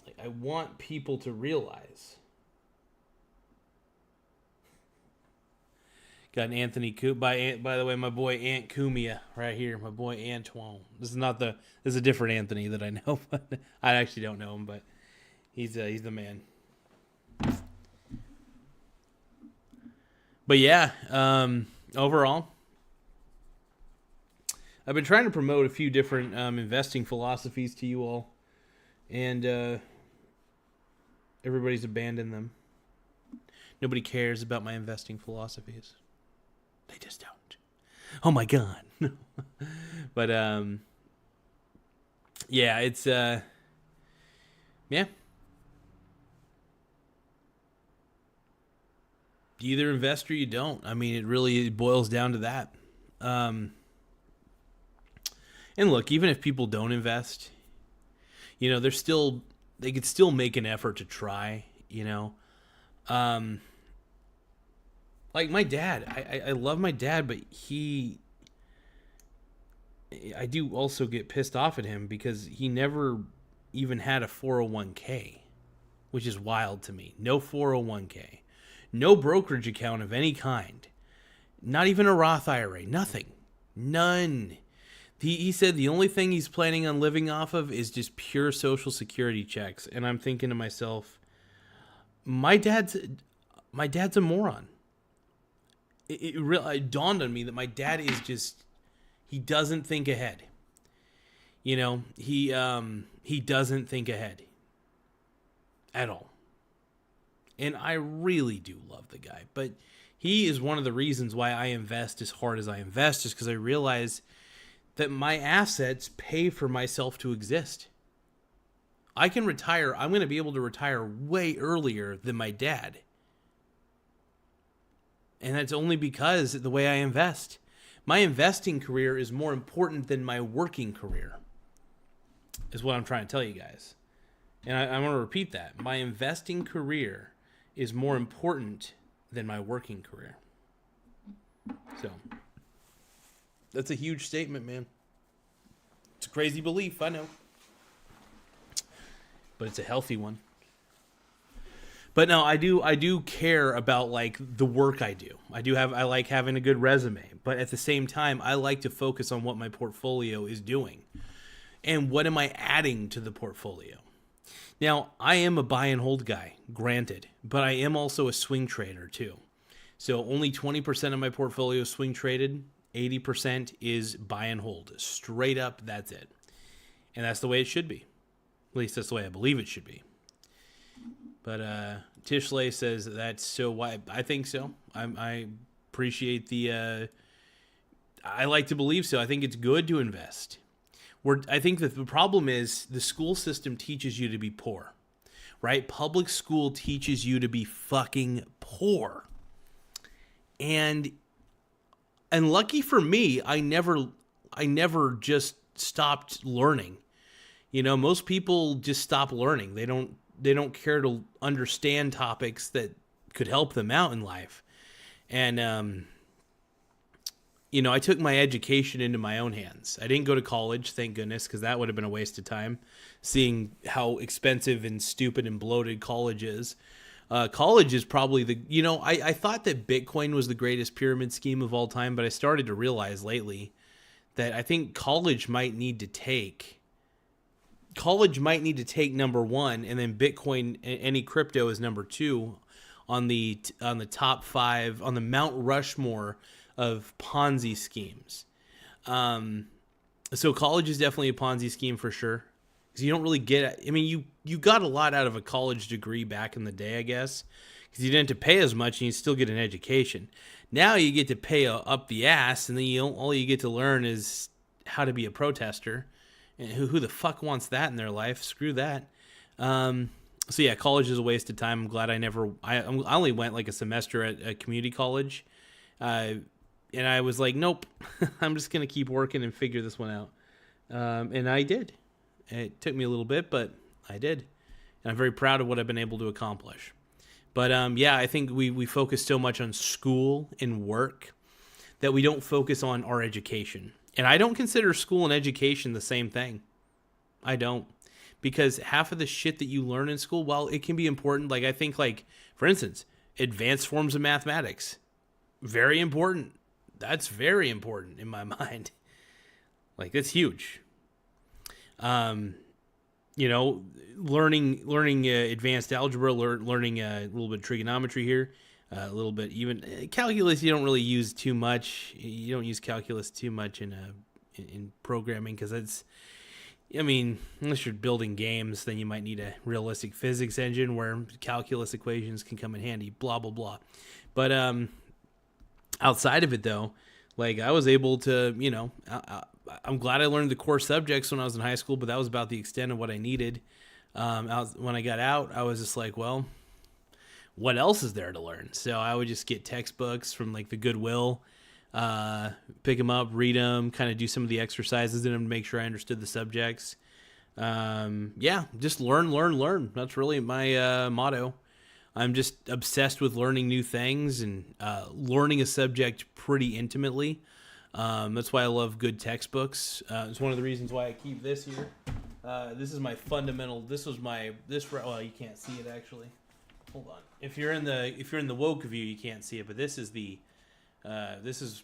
Like, I want people to realize. Got an Anthony by the way, my boy Ant Cumia right here, my boy Antoine. This is a different Anthony that I know, but I actually don't know him, but he's the man. But yeah, overall, I've been trying to promote a few different investing philosophies to you all, and everybody's abandoned them. Nobody cares about my investing philosophies. They just don't. Oh my god. But yeah, it's yeah. You either invest or you don't. I mean, it really boils down to that. And look, even if people don't invest, you know, they could still make an effort to try, you know. Like my dad, I love my dad, but I do also get pissed off at him because he never even had a 401k, which is wild to me. No 401k, no brokerage account of any kind, not even a Roth IRA, nothing, none. He said the only thing he's planning on living off of is just pure Social Security checks, and I'm thinking to myself, my dad's a moron. It dawned on me that my dad is just, he doesn't think ahead. You know, he doesn't think ahead at all. And I really do love the guy, but he is one of the reasons why I invest as hard as I invest, is because I realize that my assets pay for myself to exist. I can retire. I'm going to be able to retire way earlier than my dad. And that's only because of the way I invest. My investing career is more important than my working career, is what I'm trying to tell you guys. And I want to repeat that. My investing career is more important than my working career. So, that's a huge statement, man. It's a crazy belief, I know. But it's a healthy one. But no, I do care about like the work I do. I like having a good resume, but at the same time, I like to focus on what my portfolio is doing. And what am I adding to the portfolio? Now, I am a buy and hold guy, granted, but I am also a swing trader too. So only 20% of my portfolio is swing traded, 80% is buy and hold. Straight up, that's it. And that's the way it should be. At least that's the way I believe it should be. But Tishley says that's so why I think so. I appreciate the I like to believe so. I think it's good to invest. I think that the problem is the school system teaches you to be poor, right? Public school teaches you to be fucking poor. And lucky for me, I never just stopped learning. You know, most people just stop learning. They don't care to understand topics that could help them out in life. And you know, I took my education into my own hands. I didn't go to college, thank goodness, because that would have been a waste of time, seeing how expensive and stupid and bloated college is. College is probably I thought that Bitcoin was the greatest pyramid scheme of all time, but I started to realize lately that I think college might need to take number one, and then Bitcoin, any crypto, is number two on the top five, on the Mount Rushmore of Ponzi schemes. So college is definitely a Ponzi scheme for sure. Because you don't really get, I mean, you got a lot out of a college degree back in the day, I guess. Because you didn't have to pay as much and you still get an education. Now you get to pay up the ass, and then all you get to learn is how to be a protester. And who the fuck wants that in their life? Screw that. So yeah, college is a waste of time. I'm glad I only went like a semester at a community college. And I was like, nope, I'm just going to keep working and figure this one out. And I did. It took me a little bit, but I did. And I'm very proud of what I've been able to accomplish. But yeah, I think we focus so much on school and work that we don't focus on our education. And I don't consider school and education the same thing. I don't. Because half of the shit that you learn in school, while it can be important, like I think, like, for instance, advanced forms of mathematics. Very important. That's very important in my mind. Like, that's huge. You know, learning advanced algebra, learning a little bit of trigonometry here, a little bit even calculus. You don't really use too much. You don't use calculus too much in programming because it's. I mean, unless you're building games, then you might need a realistic physics engine where calculus equations can come in handy. Blah blah blah. But outside of it, though, like I was able to, you know, I'm glad I learned the core subjects when I was in high school, but that was about the extent of what I needed. When I got out, I was just like, well, what else is there to learn? So I would just get textbooks from like the Goodwill, pick them up, read them, kind of do some of the exercises in them to make sure I understood the subjects. Yeah, just learn. That's really my motto. I'm just obsessed with learning new things and learning a subject pretty intimately. That's why I love good textbooks. It's one of the reasons why I keep this here. This is my fundamental. Well, you can't see it actually. Hold on. If you're in the woke view, you can't see it. But this is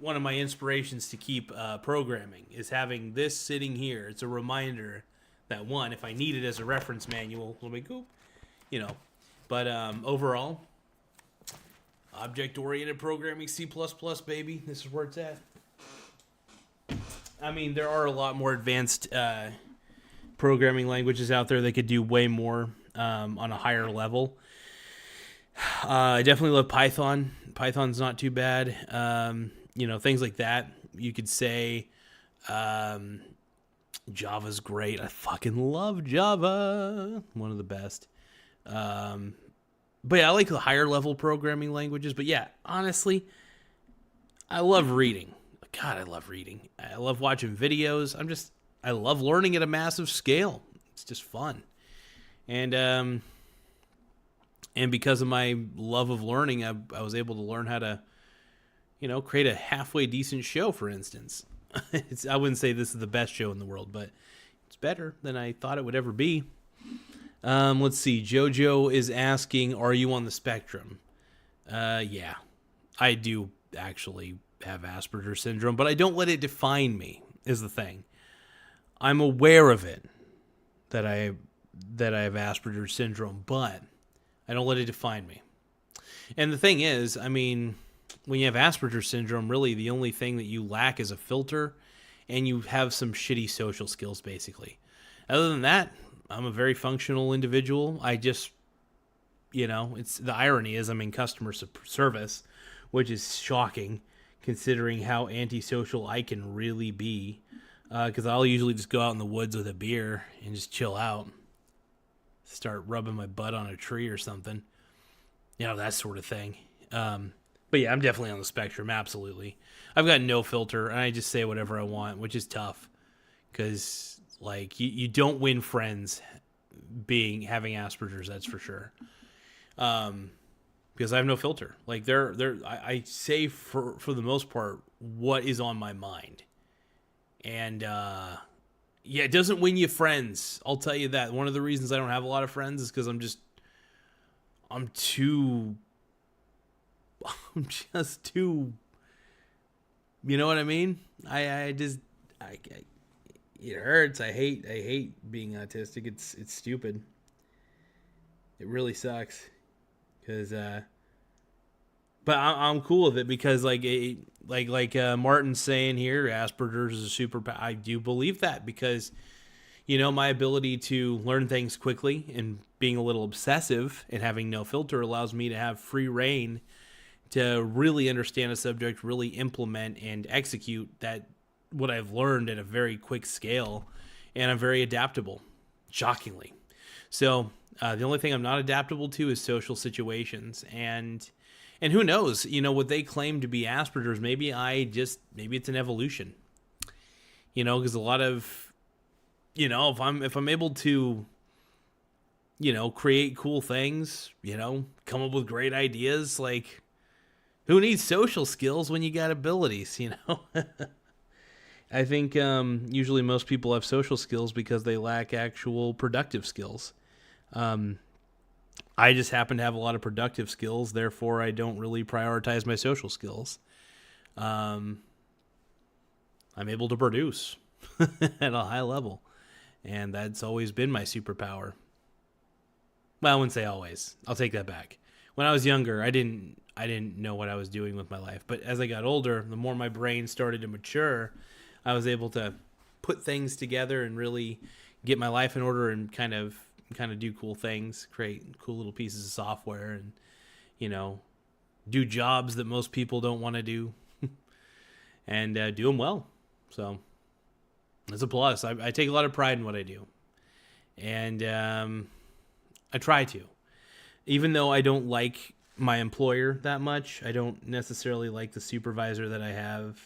one of my inspirations to keep programming. Is having this sitting here. It's a reminder that one, if I need it as a reference manual, it'll be cool. You know. But overall, object-oriented programming, C++, baby. This is where it's at. I mean, there are a lot more advanced programming languages out there that could do way more on a higher level. I definitely love Python. Python's not too bad. You know, things like that. You could say Java's great. I fucking love Java. One of the best. But yeah, I like the higher level programming languages. But yeah, honestly, I love reading. God, I love reading. I love watching videos. I love learning at a massive scale. It's just fun. And because of my love of learning, I was able to learn how to, create a halfway decent show, for instance. I wouldn't say this is the best show in the world, but it's better than I thought it would ever be. Let's see. Jojo is asking, are you on the spectrum? Yeah, I do actually have Asperger's syndrome, but I don't let it define me, is the thing. I'm aware of it, that I have Asperger's syndrome, but I don't let it define me. And the thing is, I mean, when you have Asperger's syndrome, really the only thing that you lack is a filter, and you have some shitty social skills, basically. Other than that, I'm a very functional individual. I just, it's the irony is I'm in customer service, which is shocking considering how antisocial I can really be. Because I'll usually just go out in the woods with a beer and just chill out. Start rubbing my butt on a tree or something. That sort of thing. But yeah, I'm definitely on the spectrum, absolutely. I've got no filter, and I just say whatever I want, which is tough. Because, you don't win friends having Asperger's, that's for sure. Because I have no filter. I say for the most part what is on my mind. And, it doesn't win you friends. I'll tell you that. One of the reasons I don't have a lot of friends is because I'm just too, you know what I mean? It hurts. I hate being autistic. It's stupid. It really sucks. Because, but I'm cool with it because Martin's saying here, Asperger's is a superpower. I do believe that because, my ability to learn things quickly and being a little obsessive and having no filter allows me to have free reign to really understand a subject, really implement and execute what I've learned at a very quick scale. And I'm very adaptable, shockingly. So the only thing I'm not adaptable to is social situations. And who knows, what they claim to be Asperger's, maybe it's an evolution, because a lot of, if I'm able to, create cool things, come up with great ideas, who needs social skills when you got abilities, I think usually most people have social skills because they lack actual productive skills. I just happen to have a lot of productive skills, therefore I don't really prioritize my social skills. I'm able to produce at a high level, and that's always been my superpower. Well, I wouldn't say always. I'll take that back. When I was younger, I didn't know what I was doing with my life, but as I got older, the more my brain started to mature, I was able to put things together and really get my life in order and kind of do cool things, create cool little pieces of software, and do jobs that most people don't want to do, and do them well. So that's a plus. I take a lot of pride in what I do, and I try to, even though I don't like my employer that much. I don't necessarily like the supervisor that I have.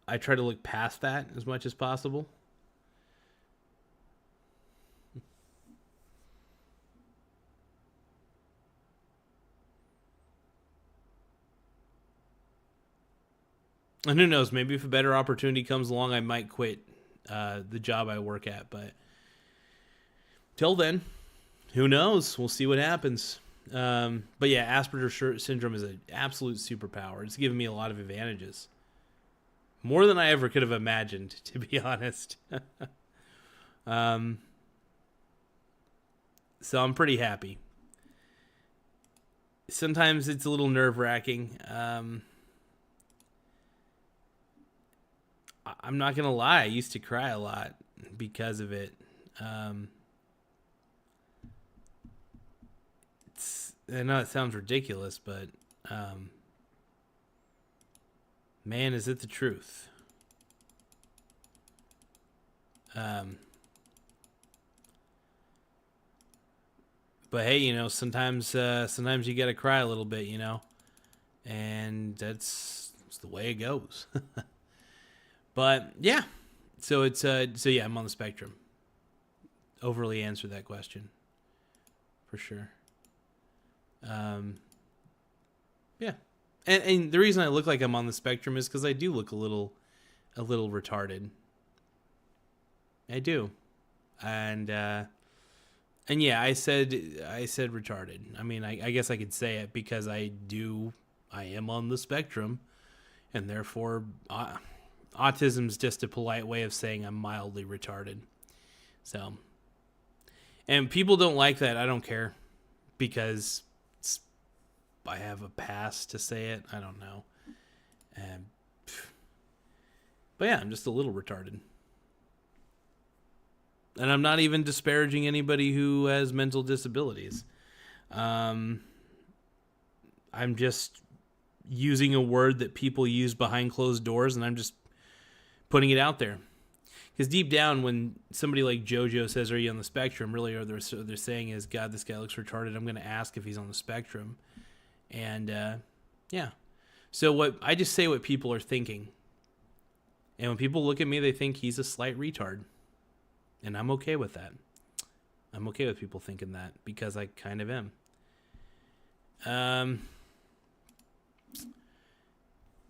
I try to look past that as much as possible. And who knows, maybe if a better opportunity comes along, I might quit the job I work at. But till then, who knows? We'll see what happens. But yeah, Asperger's syndrome is an absolute superpower. It's given me a lot of advantages. More than I ever could have imagined, to be honest. So I'm pretty happy. Sometimes it's a little nerve-wracking. I'm not going to lie. I used to cry a lot because of it. I know it sounds ridiculous, but man, is it the truth. But hey, sometimes you got to cry a little bit, and that's the way it goes. But yeah, so I'm on the spectrum. overly answer that question, for sure. Yeah, and the reason I look like I'm on the spectrum is because I do look a little retarded. I do, and yeah, I said retarded. I mean, I guess I could say it because I am on the spectrum, and therefore, autism's just a polite way of saying I'm mildly retarded. So, and people don't like that. I don't care, because I have a pass to say it. I don't know. But yeah, I'm just a little retarded. And I'm not even disparaging anybody who has mental disabilities. I'm just using a word that people use behind closed doors, and I'm just putting it out there. Because deep down, when somebody like JoJo says, "Are you on the spectrum?" really, or they're saying is, "God, this guy looks retarded." I'm going to ask if he's on the spectrum, and yeah. So what I just say what people are thinking, and when people look at me, they think he's a slight retard, and I'm okay with that. I'm okay with people thinking that because I kind of am.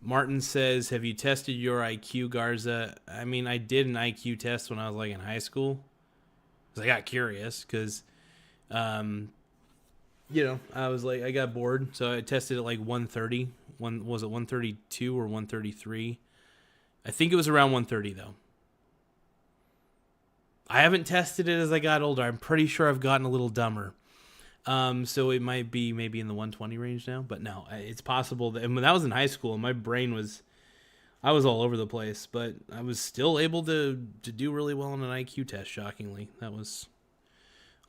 Martin says, have you tested your IQ, Garza? I mean, I did an IQ test when I was like in high school. Because I got curious because, I was like, I got bored. So I tested at like 130. Was it 132 or 133? I think it was around 130 though. I haven't tested it as I got older. I'm pretty sure I've gotten a little dumber. So it might be maybe in the 120 range now, but no, it's possible that, and when I was in high school, my brain I was all over the place, but I was still able to do really well on an IQ test, shockingly. That was,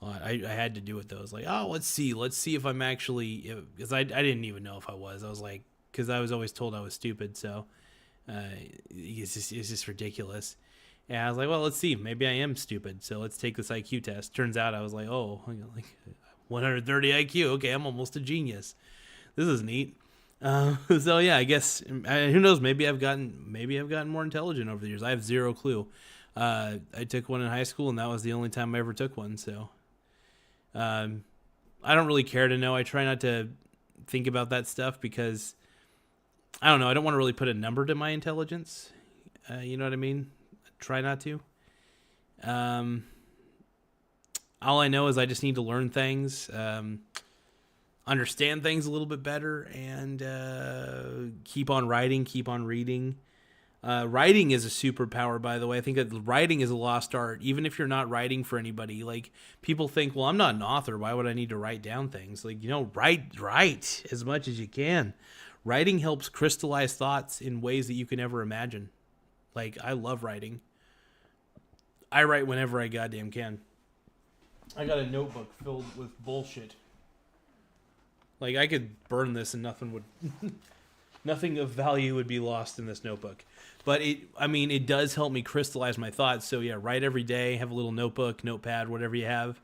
I had to do it though. I was like, oh, let's see if I'm actually, because I didn't even know if I was like, because I was always told I was stupid. So, it's just ridiculous. And I was like, well, let's see, maybe I am stupid. So let's take this IQ test. Turns out I was like, oh, like 130 IQ. Okay, I'm almost a genius. This is neat. So yeah, I guess who knows? Maybe I've gotten more intelligent over the years. I have zero clue. I took one in high school, and that was the only time I ever took one. So, I don't really care to know. I try not to think about that stuff because I don't know. I don't want to really put a number to my intelligence. You know what I mean? I try not to. All I know is I just need to learn things, understand things a little bit better, and keep on writing, keep on reading. Writing is a superpower, by the way. I think that writing is a lost art, even if you're not writing for anybody. Like, people think, well, I'm not an author. Why would I need to write down things? Like, write as much as you can. Writing helps crystallize thoughts in ways that you can never imagine. Like, I love writing. I write whenever I goddamn can. I got a notebook filled with bullshit. Like, I could burn this and nothing of value would be lost in this notebook. But it does help me crystallize my thoughts. So yeah, write every day, have a little notebook, notepad, whatever you have.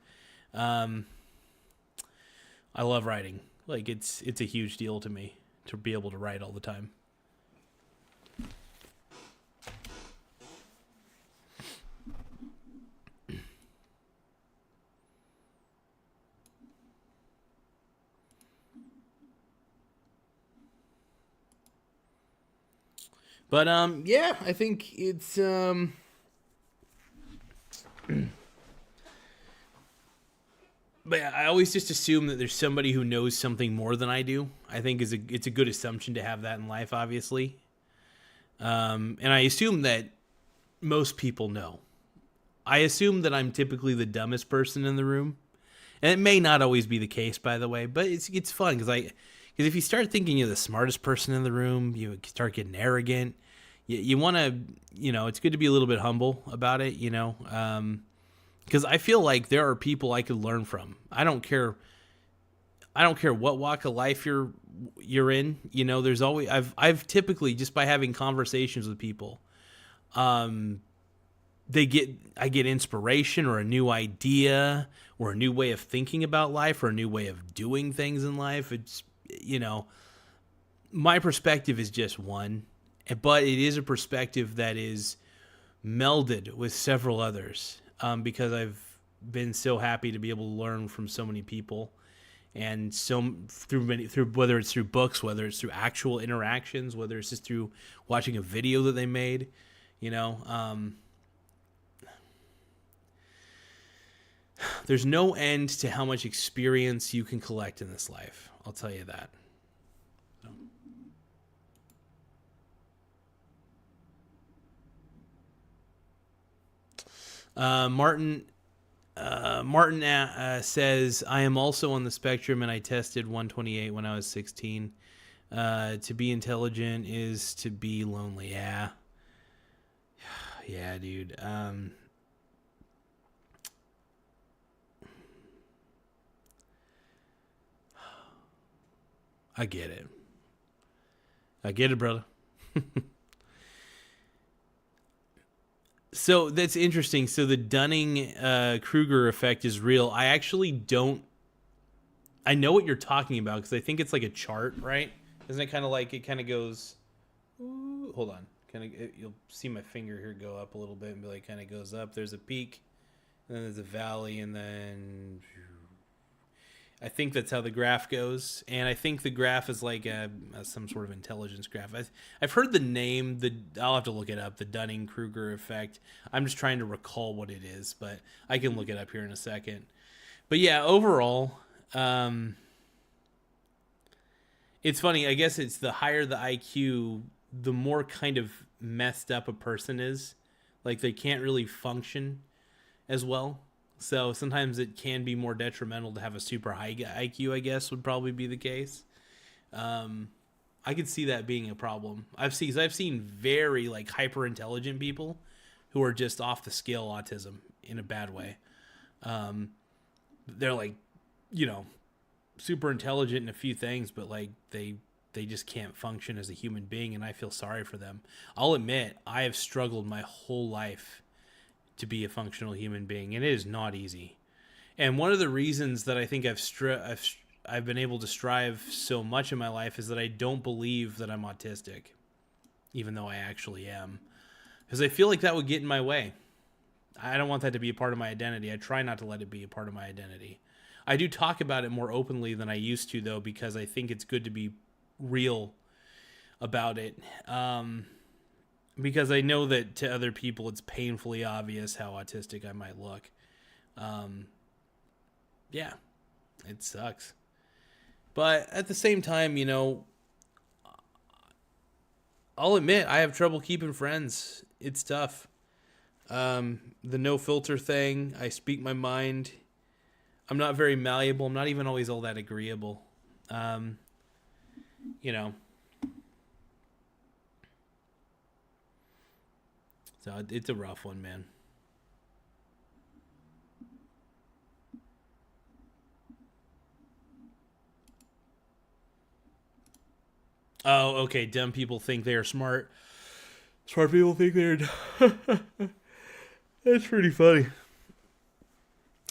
I love writing. Like, it's a huge deal to me to be able to write all the time. But yeah, I think it's but I always just assume that there's somebody who knows something more than I do. I think it's a good assumption to have that in life, obviously. And I assume that most people know. I assume that I'm typically the dumbest person in the room. And it may not always be the case, by the way, but it's fun because if you start thinking you're the smartest person in the room, you start getting arrogant. You want to, it's good to be a little bit humble about it, because I feel like there are people I could learn from. I don't care what walk of life you're in. There's always I've typically, just by having conversations with people, I get inspiration or a new idea or a new way of thinking about life or a new way of doing things in life. It's, my perspective is just one, but it is a perspective that is melded with several others, because been so happy to be able to learn from so many people, and through whether it's through books, whether it's through actual interactions, whether it's just through watching a video that they made, you know. There's no end to how much experience you can collect in this life. I'll tell you that. Martin says, I am also on the spectrum, and I tested 128 when I was 16. To be intelligent is to be lonely. Yeah. Yeah, dude. I get it. I get it, brother. So that's interesting. So the Dunning-Kruger effect is real. I actually don't... I know what you're talking about, because I think it's like a chart, right? Isn't it kind of like, it kind of goes... Ooh, hold on. You'll see my finger here go up a little bit and be like, kind of goes up. There's a peak, and then there's a valley, and then... I think that's how the graph goes, and I think the graph is like some sort of intelligence graph. I've heard the name. I'll have to look it up. The Dunning-Kruger effect. I'm just trying to recall what it is, but I can look it up here in a second. But yeah, overall, it's funny. I guess it's the higher the IQ, the more kind of messed up a person is. Like, they can't really function as well. So sometimes it can be more detrimental to have a super high IQ, I guess, would probably be the case. I could see that being a problem. I've seen very like hyper intelligent people who are just off the scale autism in a bad way. They're like, you know, super intelligent in a few things, but like they just can't function as a human being, and I feel sorry for them. I'll admit, I have struggled my whole life to be a functional human being, and it is not easy. And one of the reasons that I think I've been able to strive so much in my life is that I don't believe that I'm autistic, even though I actually am, because I feel like that would get in my way. I don't want that to be a part of my identity. I try not to let it be a part of my identity. I do talk about it more openly than I used to, though, because I think it's good to be real about it. Because I know that to other people it's painfully obvious how autistic I might look. Yeah, it sucks. But at the same time, you know, I'll admit I have trouble keeping friends. It's tough. The no filter thing, I speak my mind. I'm not very malleable. I'm not even always all that agreeable. You know. So it's a rough one, man. Oh, okay. Dumb people think they are smart. Smart people think they're dumb. That's pretty funny.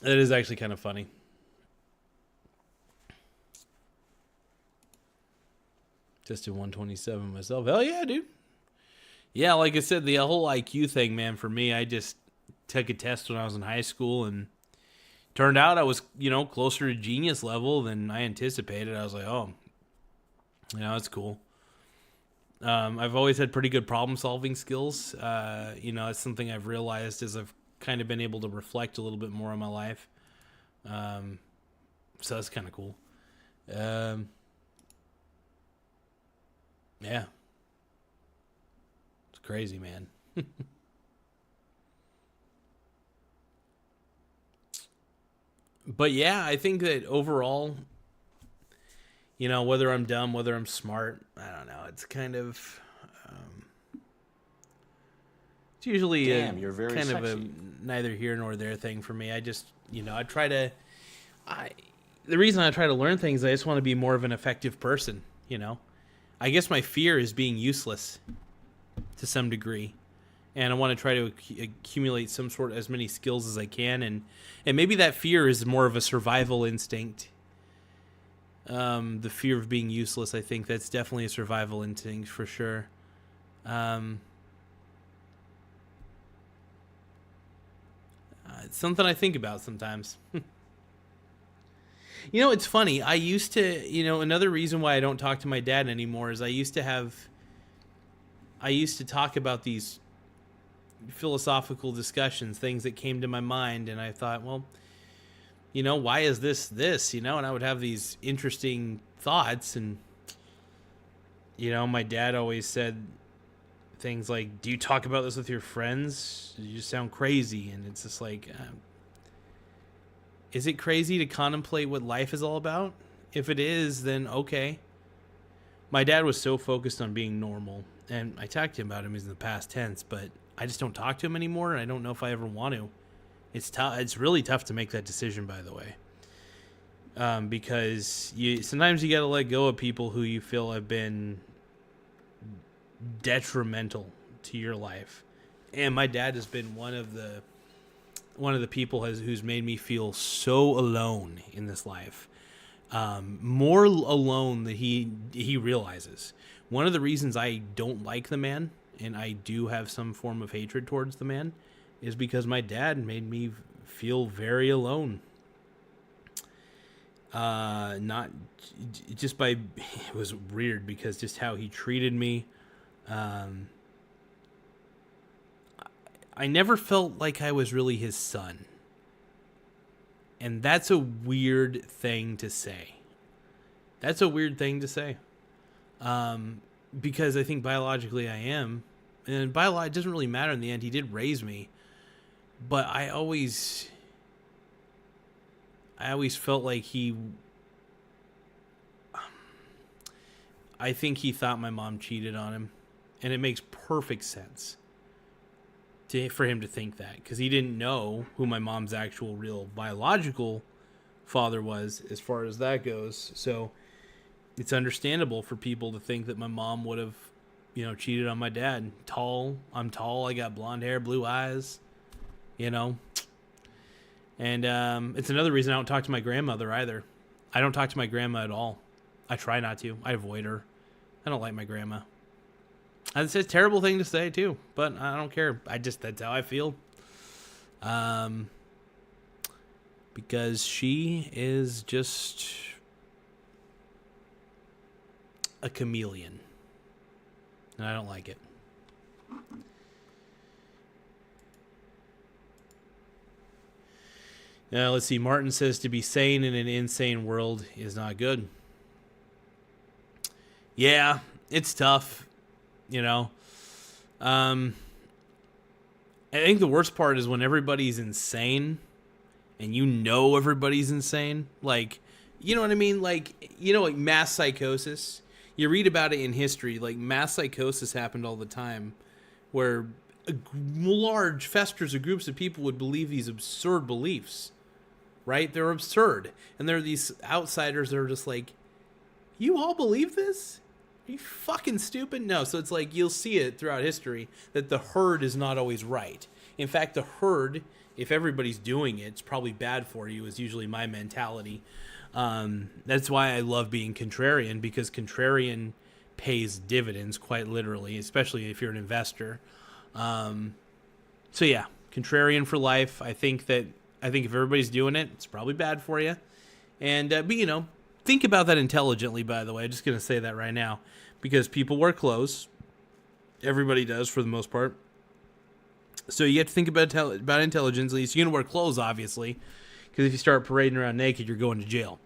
That is actually kind of funny. Just a 127 myself. Hell yeah, dude. Yeah, like I said, the whole IQ thing, man, for me, I just took a test when I was in high school, and turned out I was, you know, closer to genius level than I anticipated. I was like, oh, you know, that's cool. I've always had pretty good problem-solving skills. You know, it's something I've realized as I've kind of been able to reflect a little bit more on my life. So that's kind of cool. Yeah. Crazy, man. But yeah, I think that overall, you know, whether I'm dumb, whether I'm smart, I don't know. It's kind of it's usually You're very kind sexy. of a neither here nor there thing for me. I just, you know, the reason I try to learn things, I just want to be more of an effective person, you know. I guess my fear is being useless to some degree, and I want to try to accumulate as many skills as I can, and maybe that fear is more of a survival instinct. The fear of being useless, I think that's definitely a survival instinct for sure. It's something I think about sometimes. You know, it's funny. I used to, another reason why I don't talk to my dad anymore is I used to talk about these philosophical discussions, things that came to my mind, and I thought, well, why is this, and I would have these interesting thoughts, and, my dad always said things like, do you talk about this with your friends? You just sound crazy. And it's just like, is it crazy to contemplate what life is all about? If it is, then okay. My dad was so focused on being normal, and I talked to him about him. He's in the past tense, but I just don't talk to him anymore, and I don't know if I ever want to. It's tough. It's really tough to make that decision, by the way, because sometimes you got to let go of people who you feel have been detrimental to your life. And my dad has been one of the people who's made me feel so alone in this life, more alone than he realizes. One of the reasons I don't like the man, and I do have some form of hatred towards the man, is because my dad made me feel very alone. Not just by, it was weird because just how he treated me. I never felt like I was really his son. And that's a weird thing to say. Because I think biologically I am. And it doesn't really matter in the end. He did raise me. But I always felt like I think he thought my mom cheated on him. And it makes perfect sense for him to think that, because he didn't know who my mom's actual real biological father was as far as that goes. So it's understandable for people to think that my mom would have, cheated on my dad. I'm tall, I got blonde hair, blue eyes, And it's another reason I don't talk to my grandmother either. I don't talk to my grandma at all. I try not to. I avoid her. I don't like my grandma. It's a terrible thing to say too, but I don't care. That's how I feel. Because she is just a chameleon. And I don't like it. Now, let's see. Martin says to be sane in an insane world is not good. Yeah, it's tough. I think the worst part is when everybody's insane and everybody's insane. Like, you know what I mean? Like mass psychosis. You read about it in history. Like, mass psychosis happened all the time where large festers of groups of people would believe these absurd beliefs, right? They're absurd. And there are these outsiders that are just like, you all believe this? Are you fucking stupid? No. So it's like, you'll see it throughout history that the herd is not always right. In fact, the herd, if everybody's doing it, it's probably bad for you, is usually my mentality. That's why I love being contrarian, because contrarian pays dividends quite literally, especially if you're an investor. So yeah, contrarian for life. I think if everybody's doing it, it's probably bad for you. And, but think about that intelligently, by the way. I'm just going to say that right now, because people wear clothes. Everybody does, for the most part. So you have to think about intelligence. At least you're going to wear clothes, obviously, because if you start parading around naked, you're going to jail.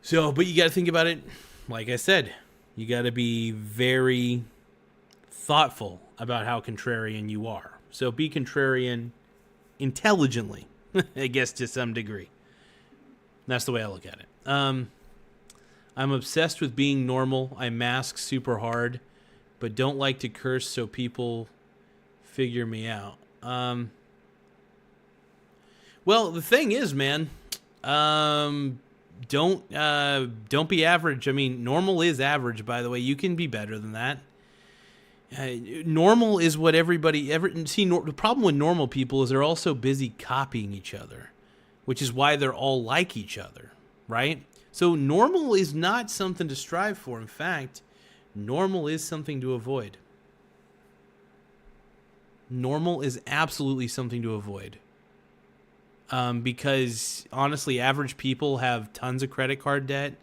So, but you got to think about it. Like I said, you got to be very thoughtful about how contrarian you are. So be contrarian intelligently, I guess, to some degree. That's the way I look at it. I'm obsessed with being normal. I mask super hard, but don't like to curse so people figure me out. Well, the thing is, man, don't be average. I mean, normal is average, by the way. You can be better than that. Normal is what everybody see. The problem with normal people is they're all so busy copying each other, which is why they're all like each other, right? So normal is not something to strive for. In fact, normal is something to avoid. Normal is absolutely something to avoid. Because honestly, average people have tons of credit card debt.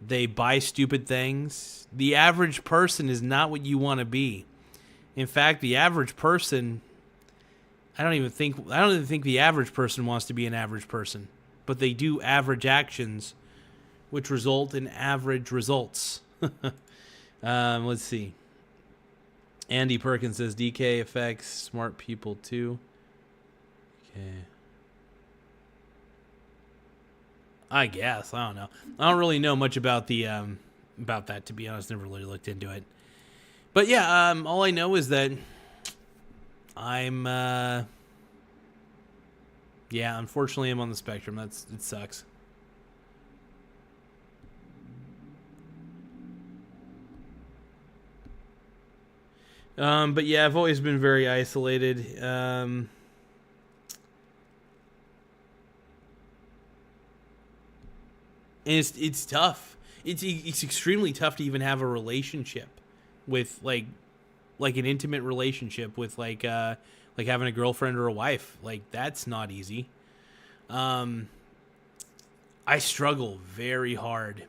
They buy stupid things. The average person is not what you want to be. In fact, the average person, I don't even think the average person wants to be an average person, but they do average actions, which result in average results. Let's see. Andy Perkins says DK affects smart people too. Okay. I guess. I don't know. I don't really know much about the about that, to be honest. Never really looked into it. But yeah, all I know is that I'm yeah, unfortunately I'm on the spectrum. It sucks. But yeah, I've always been very isolated. And it's tough. It's extremely tough to even have a relationship with like an intimate relationship with like having a girlfriend or a wife. Like that's not easy. I struggle very hard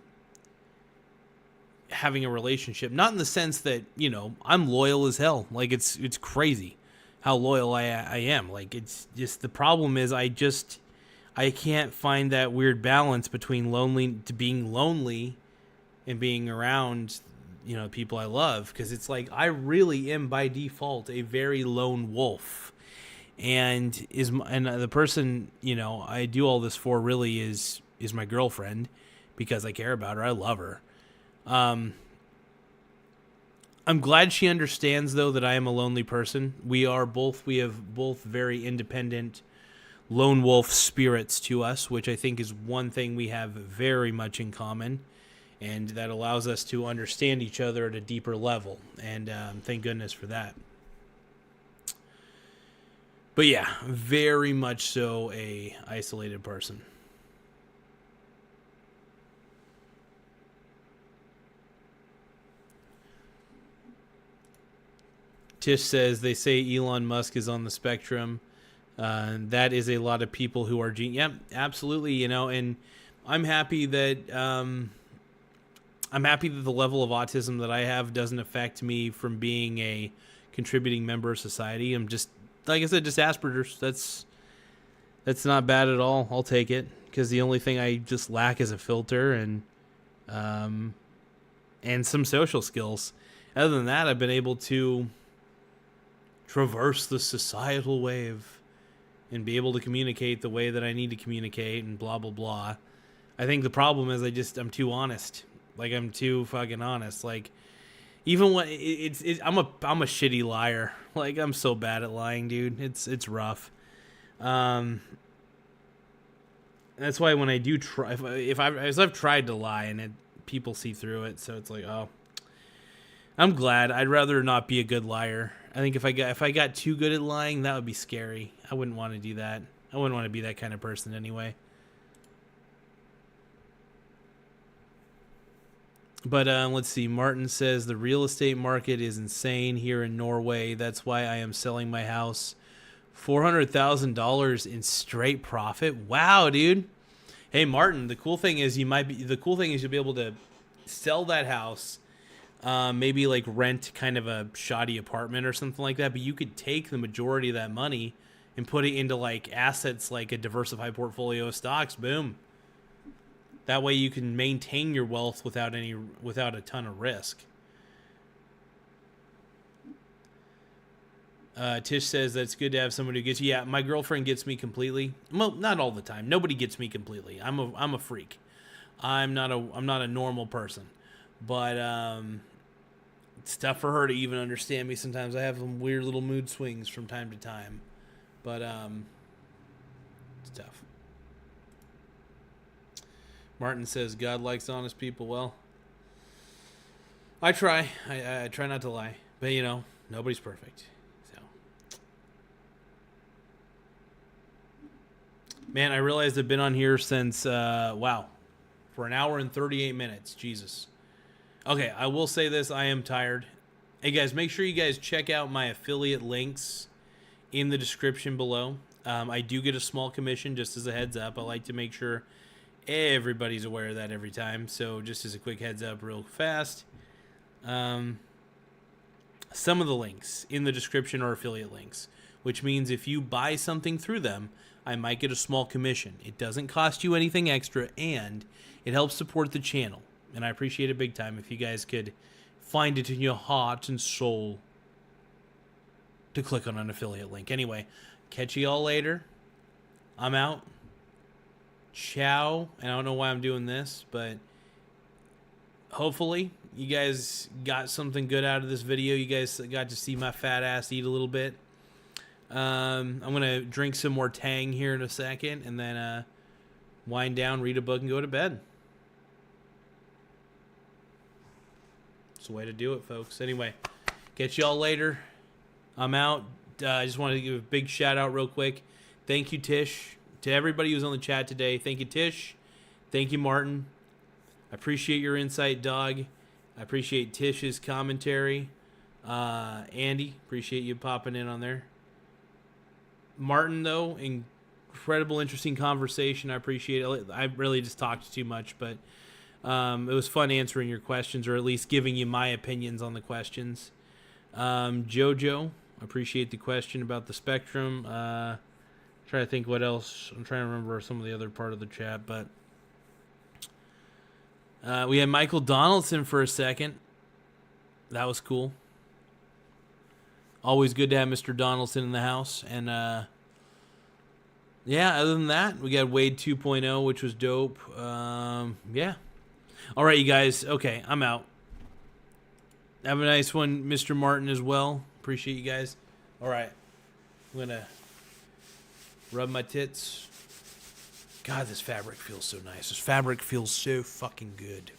having a relationship, not in the sense that, you know, I'm loyal as hell. Like it's crazy how loyal I am. Like it's just, the problem is I can't find that weird balance between being lonely and being around, you know, people I love, because it's like I really am by default a very lone wolf, and the person, you know, I do all this for really is my girlfriend, because I care about her, I love her. I'm glad she understands though that I am a lonely person. We have both very independent lone wolf spirits to us, which I think is one thing we have very much in common, and that allows us to understand each other at a deeper level, and thank goodness for that. But yeah, very much so a isolated person. Tish says they say Elon Musk is on the spectrum. That is a lot of people who are yeah, absolutely, you know, and I'm happy that the level of autism that I have doesn't affect me from being a contributing member of society. I'm just, like I said, just Asperger's. That's not bad at all. I'll take it, because the only thing I just lack is a filter and some social skills. Other than that, I've been able to traverse the societal wave and be able to communicate the way that I need to communicate and blah, blah, blah. I think the problem is I'm too honest. Like, I'm too fucking honest. Like, even when I'm a shitty liar. Like, I'm so bad at lying, dude. It's rough. That's why when I do try, as I've tried to lie and people see through it, so it's like, oh, I'm glad. I'd rather not be a good liar. I think if I got too good at lying, that would be scary. I wouldn't want to do that. I wouldn't want to be that kind of person anyway. But let's see. Martin says the real estate market is insane here in Norway. That's why I am selling my house. $400,000 in straight profit. Wow, dude. Hey, Martin. The cool thing is you'll be able to sell that house. Maybe like rent kind of a shoddy apartment or something like that. But you could take the majority of that money and put it into like assets, like a diversified portfolio of stocks. Boom. That way you can maintain your wealth without a ton of risk. Tish says that's good to have someone who gets you. Yeah, my girlfriend gets me completely. Well, not all the time. Nobody gets me completely. I'm a freak. I'm not a normal person. But it's tough for her to even understand me sometimes. I have some weird little mood swings from time to time. But it's tough. Martin says God likes honest people. Well, I try. I try not to lie. But, you know, nobody's perfect. So, man, I realized I've been on here since, wow, for an hour and 38 minutes. Jesus. Okay, I will say this. I am tired. Hey, guys, make sure you guys check out my affiliate links in the description below. I do get a small commission, just as a heads up. I like to make sure everybody's aware of that every time. So just as a quick heads up real fast, some of the links in the description are affiliate links, which means if you buy something through them, I might get a small commission. It doesn't cost you anything extra, and it helps support the channel. And I appreciate it big time if you guys could find it in your heart and soul to click on an affiliate link. Anyway, catch you all later. I'm out. Ciao. And I don't know why I'm doing this, but hopefully you guys got something good out of this video. You guys got to see my fat ass eat a little bit. I'm going to drink some more Tang here in a second, and then wind down, read a book, and go to bed. It's the way to do it, folks. Anyway, catch y'all later. I'm out. I just wanted to give a big shout out real quick. Thank you, Tish. To everybody who's on the chat today, thank you, Tish. Thank you, Martin. I appreciate your insight, dog. I appreciate Tish's commentary. Andy, appreciate you popping in on there. Martin, though, incredible, interesting conversation. I appreciate it. I really just talked too much, but it was fun answering your questions, or at least giving you my opinions on the questions. Jojo, I appreciate the question about the spectrum. Trying to think what else. I'm trying to remember some of the other part of the chat, but we had Michael Donaldson for a second. That was cool. Always good to have Mr. Donaldson in the house. And yeah, other than that, we got Wade 2.0, which was dope. Yeah. All right, you guys. Okay, I'm out. Have a nice one, Mr. Martin, as well. Appreciate you guys. All right. I'm going to rub my tits. God, this fabric feels so nice. This fabric feels so fucking good.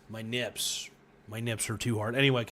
My nips. My nips are too hard. Anyway.